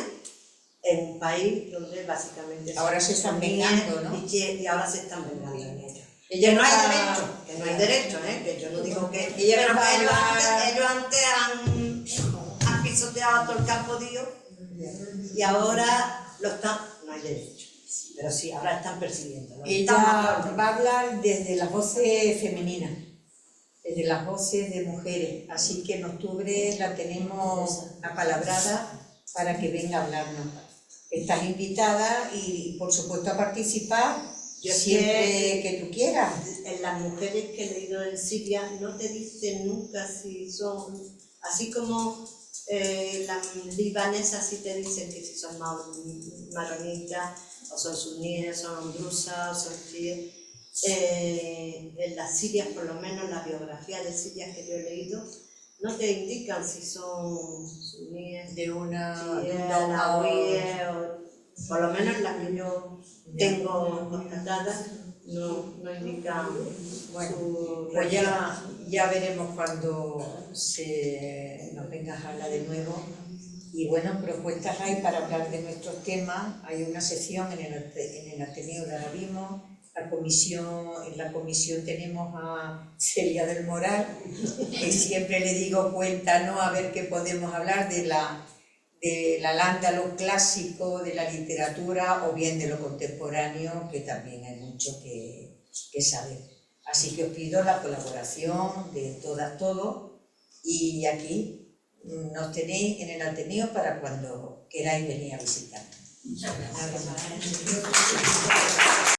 en un país donde básicamente... Ahora se están vengando, ¿no? Y ahora se están vengando en ellos. Que no hay derecho, que yo no digo que... Pero ellos antes han pisoteado a todo el campo de Dios y ahora no hay derecho. Pero sí, ahora están persiguiendo. Ella va a hablar desde las voces femeninas, desde las voces de mujeres, así que en octubre la tenemos apalabrada para que venga a hablarnos. Estás invitada y por supuesto a participar Yo es siempre que tú quieras. En las mujeres que he leído en Siria no te dicen nunca si son, así como las libanesas sí te dicen que si son maronitas, o son suníes, son drusas, o son chiíes. En las sirias, por lo menos las biografías de sirias que yo he leído, no te indican si son suníes, De una alawíes, o por lo menos las que yo tengo constatadas no indican. Bueno, su pues religión. ya veremos cuando nos vengas a hablar de nuevo. Y bueno, propuestas hay para hablar de nuestros temas. Hay una sesión en el Ateneo de Arabismo. En la comisión tenemos a Celia del Moral, que siempre le digo, cuéntanos a ver qué podemos hablar del ándalo clásico, de la literatura, o bien de lo contemporáneo, que también hay mucho que saber. Así que os pido la colaboración de todas, todos, y aquí nos tenéis en el Ateneo para cuando queráis venir a visitarnos. Muchas gracias. Nada más.